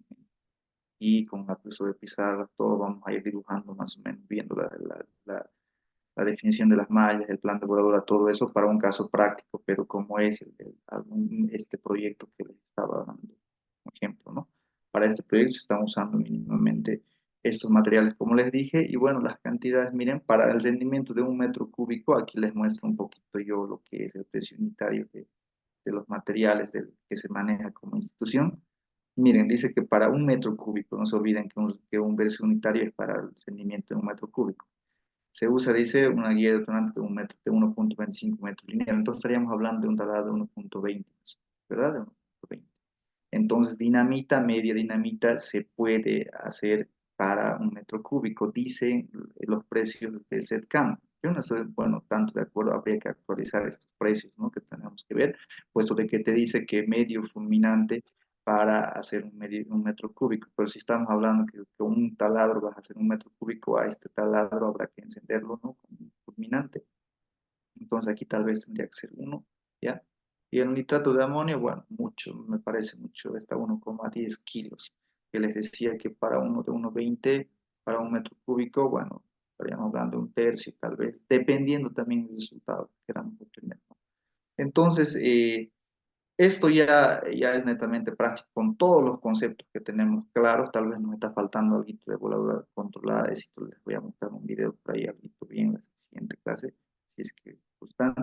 Speaker 1: y con lápiz de pizarra, todo vamos a ir dibujando más o menos, viendo la definición de las mallas, el plan de voladura, todo eso para un caso práctico, pero como es este proyecto que les estaba dando como ejemplo, ¿no? Para este proyecto se están usando mínimamente estos materiales, como les dije, y bueno, las cantidades, miren, para el rendimiento de 1 metro cúbico, aquí les muestro un poquito yo lo que es el precio unitario de los materiales que se maneja como institución. Miren, dice que para 1 metro cúbico, no se olviden que un precio unitario es para el rendimiento de 1 metro cúbico. Se usa, dice, una guía de detonante de 1.25 metros lineal. Entonces estaríamos hablando de un taladro de 1.20, ¿verdad? De 1.20. Entonces, dinamita, media dinamita, se puede hacer para 1 metro cúbico. Dicen los precios del SETCAM. Yo no estoy, bueno, tanto de acuerdo, habría que actualizar estos precios, ¿no? Que tenemos que ver, puesto de que te dice que medio fulminante para hacer 1 metro cúbico. Pero si estamos hablando que un taladro vas a hacer 1 metro cúbico, a este taladro habrá que encenderlo, ¿no? Con un fulminante. Entonces aquí tal vez tendría que ser uno, ¿ya? Y el nitrato de amonio, bueno, mucho, me parece mucho, está 1,10 kilos. Que les decía que para uno de 1,20, para 1 metro cúbico, bueno, estaríamos hablando de un tercio tal vez, dependiendo también del resultado que queramos obtener, ¿no? Entonces, esto ya es netamente práctico con todos los conceptos que tenemos claros. Tal vez nos está faltando algo de voladura controlada. Esto les voy a mostrar un video por ahí, algo bien en la siguiente clase, si es que gustan.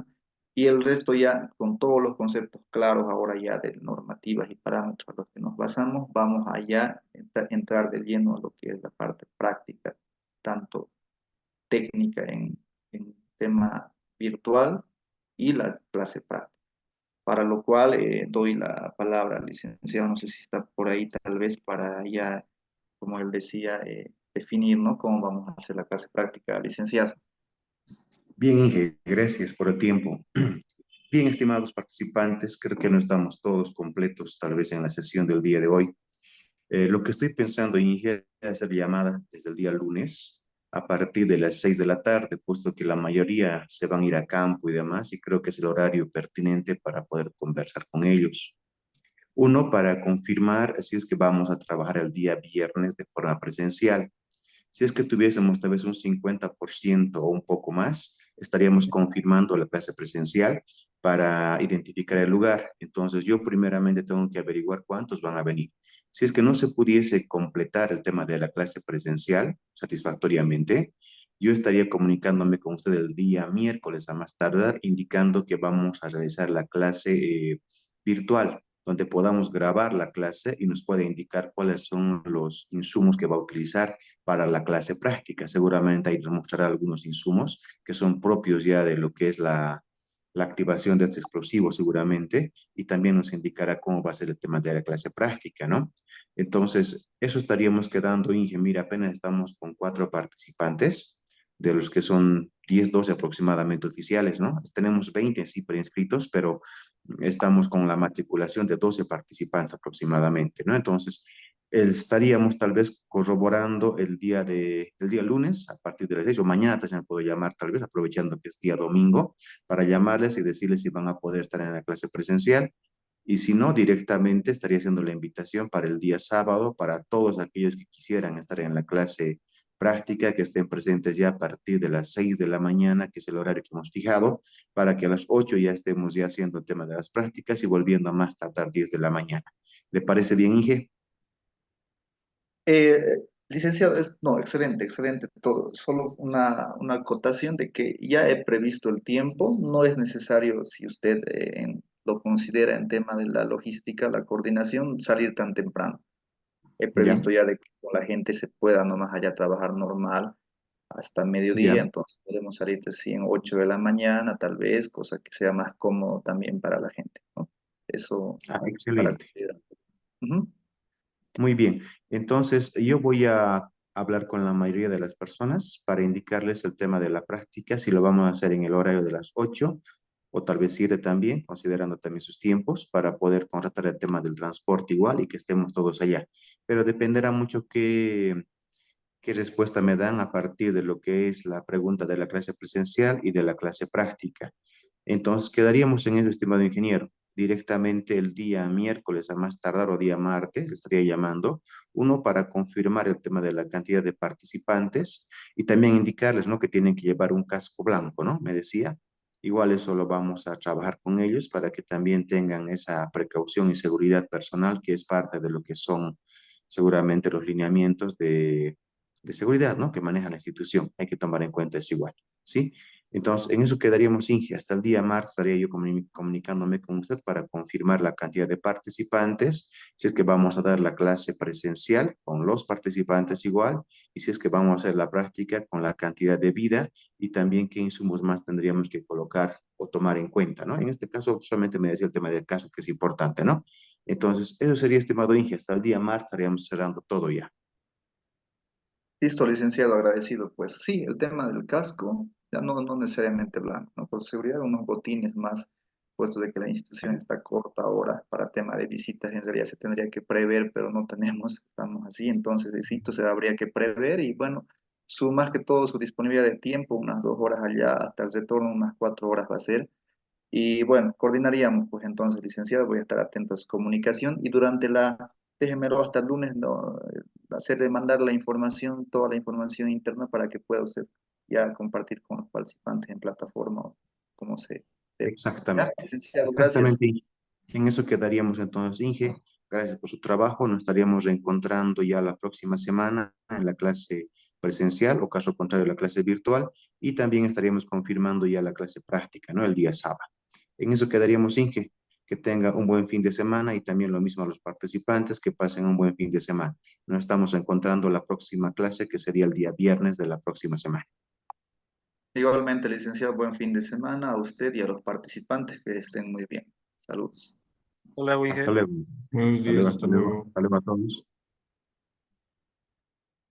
Speaker 1: Y el resto ya con todos los conceptos claros ahora ya de normativas y parámetros a los que nos basamos, vamos allá a entrar de lleno a lo que es la parte práctica, tanto técnica en tema virtual y la clase práctica, para lo cual doy la palabra al licenciado, no sé si está por ahí tal vez para ya, como él decía, definir, ¿no? Cómo vamos a hacer la clase práctica, licenciado.
Speaker 3: Bien, Inge, gracias por el tiempo. Bien, estimados participantes, creo que no estamos todos completos tal vez en la sesión del día de hoy. Lo que estoy pensando, Inge, es hacer llamada desde el día lunes a partir de las 6 de la tarde, puesto que la mayoría se van a ir a campo y demás, y creo que es el horario pertinente para poder conversar con ellos. Uno, para confirmar si es que vamos a trabajar el día viernes de forma presencial. Si es que tuviésemos tal vez un 50% o un poco más, estaríamos confirmando la clase presencial para identificar el lugar. Entonces, yo primeramente tengo que averiguar cuántos van a venir. Si es que no se pudiese completar el tema de la clase presencial satisfactoriamente, yo estaría comunicándome con usted el día miércoles a más tardar, indicando que vamos a realizar la clase virtual, donde podamos grabar la clase y nos puede indicar cuáles son los insumos que va a utilizar para la clase práctica. Seguramente ahí nos mostrará algunos insumos que son propios ya de lo que es la activación de este explosivo seguramente, y también nos indicará cómo va a ser el tema de la clase práctica, ¿no? Entonces, eso estaríamos quedando, Inge, mira, apenas estamos con 4 participantes, de los que son 10 12 aproximadamente oficiales, ¿no? Tenemos 20 sí preinscritos, pero estamos con la matriculación de 12 participantes aproximadamente, ¿no? Entonces, estaríamos tal vez corroborando el día lunes a partir de las 6 o mañana, se me puedo llamar tal vez, aprovechando que es día domingo, para llamarles y decirles si van a poder estar en la clase presencial. Y si no, directamente estaría haciendo la invitación para el día sábado para todos aquellos que quisieran estar en la clase práctica, que estén presentes ya a partir de las 6 de la mañana, que es el horario que hemos fijado, para que a las 8 ya estemos ya haciendo el tema de las prácticas y volviendo a más tardar 10 de la mañana. ¿Le parece bien, Inge?
Speaker 1: Licenciado, no, excelente, excelente todo. Solo una acotación de que ya he previsto el tiempo. No es necesario, si usted lo considera en tema de la logística, la coordinación, salir tan temprano. He
Speaker 3: Ya,
Speaker 1: previsto ya de que con la gente se pueda nomás allá trabajar normal hasta mediodía,
Speaker 3: ya.
Speaker 1: entonces podemos salir recién 8 de la mañana, tal vez, cosa que sea más cómodo también para la gente, ¿no? Eso
Speaker 3: Ah,
Speaker 1: para
Speaker 3: excelente.
Speaker 1: considerar. Ujú.
Speaker 3: Muy bien. Entonces, yo voy a hablar con la mayoría de las personas para indicarles el tema de la práctica, si lo vamos a hacer en el horario de las 8 o tal vez 7 también, considerando también sus tiempos, para poder contratar el tema del transporte igual y que estemos todos allá. Pero dependerá mucho qué respuesta me dan a partir de lo que es la pregunta de la clase presencial y de la clase práctica. Entonces, quedaríamos en eso, estimado ingeniero. Directamente el día miércoles a más tardar o día martes estaría llamando, uno para confirmar el tema de la cantidad de participantes y también indicarles, ¿no? Que tienen que llevar un casco blanco, ¿no? Me decía. Igual eso lo vamos a trabajar con ellos para que también tengan esa precaución y seguridad personal que es parte de lo que son seguramente los lineamientos de seguridad, ¿no? Que maneja la institución. Hay que tomar en cuenta eso igual, ¿sí? Entonces, en eso quedaríamos, Inge. Hasta el día martes estaría yo comunicándome con usted para confirmar la cantidad de participantes, si es que vamos a dar la clase presencial con los participantes igual, y si es que vamos a hacer la práctica con la cantidad de vida y también qué insumos más tendríamos que colocar o tomar en cuenta, ¿no? En este caso, solamente me decía el tema del caso, que es importante, ¿no? Entonces, eso sería, estimado Inge. Hasta el día martes estaríamos cerrando todo ya.
Speaker 1: Listo, licenciado, agradecido. Pues sí, el tema del casco, ya no necesariamente blanco, ¿no? Por seguridad, unos botines más, puesto de que la institución está corta ahora para tema de visitas, en realidad se tendría que prever, pero no tenemos, estamos así, entonces necesito, se habría que prever y bueno, su más que todo su disponibilidad de tiempo, unas 2 horas allá, hasta el retorno, unas 4 horas va a ser. Y bueno, coordinaríamos, pues entonces, licenciado, voy a estar atento a su comunicación y durante déjemelo hasta el lunes, no, hacerle mandar la información, toda la información interna para que pueda usted ya compartir con los participantes en plataforma cómo se debe. Ya,
Speaker 3: Exactamente.
Speaker 1: licenciado, gracias.
Speaker 3: Exactamente. En eso quedaríamos entonces, Inge. Gracias por su trabajo. Nos estaríamos reencontrando ya la próxima semana en la clase presencial o caso contrario la clase virtual y también estaríamos confirmando ya la clase práctica, ¿no? El día sábado. En eso quedaríamos, Inge. Que tenga un buen fin de semana y también lo mismo a los participantes que pasen un buen fin de semana. Nos estamos encontrando la próxima clase que sería el día viernes de la próxima semana.
Speaker 1: Igualmente, licenciado, buen fin de semana a usted y a los participantes que estén muy bien. Saludos.
Speaker 2: Hola,
Speaker 3: Hasta
Speaker 2: Winge.
Speaker 3: luego.
Speaker 2: Buenos
Speaker 3: Hasta
Speaker 2: días,
Speaker 3: luego,
Speaker 2: hasta
Speaker 3: hasta luego.
Speaker 2: luego.
Speaker 3: Hasta luego a todos.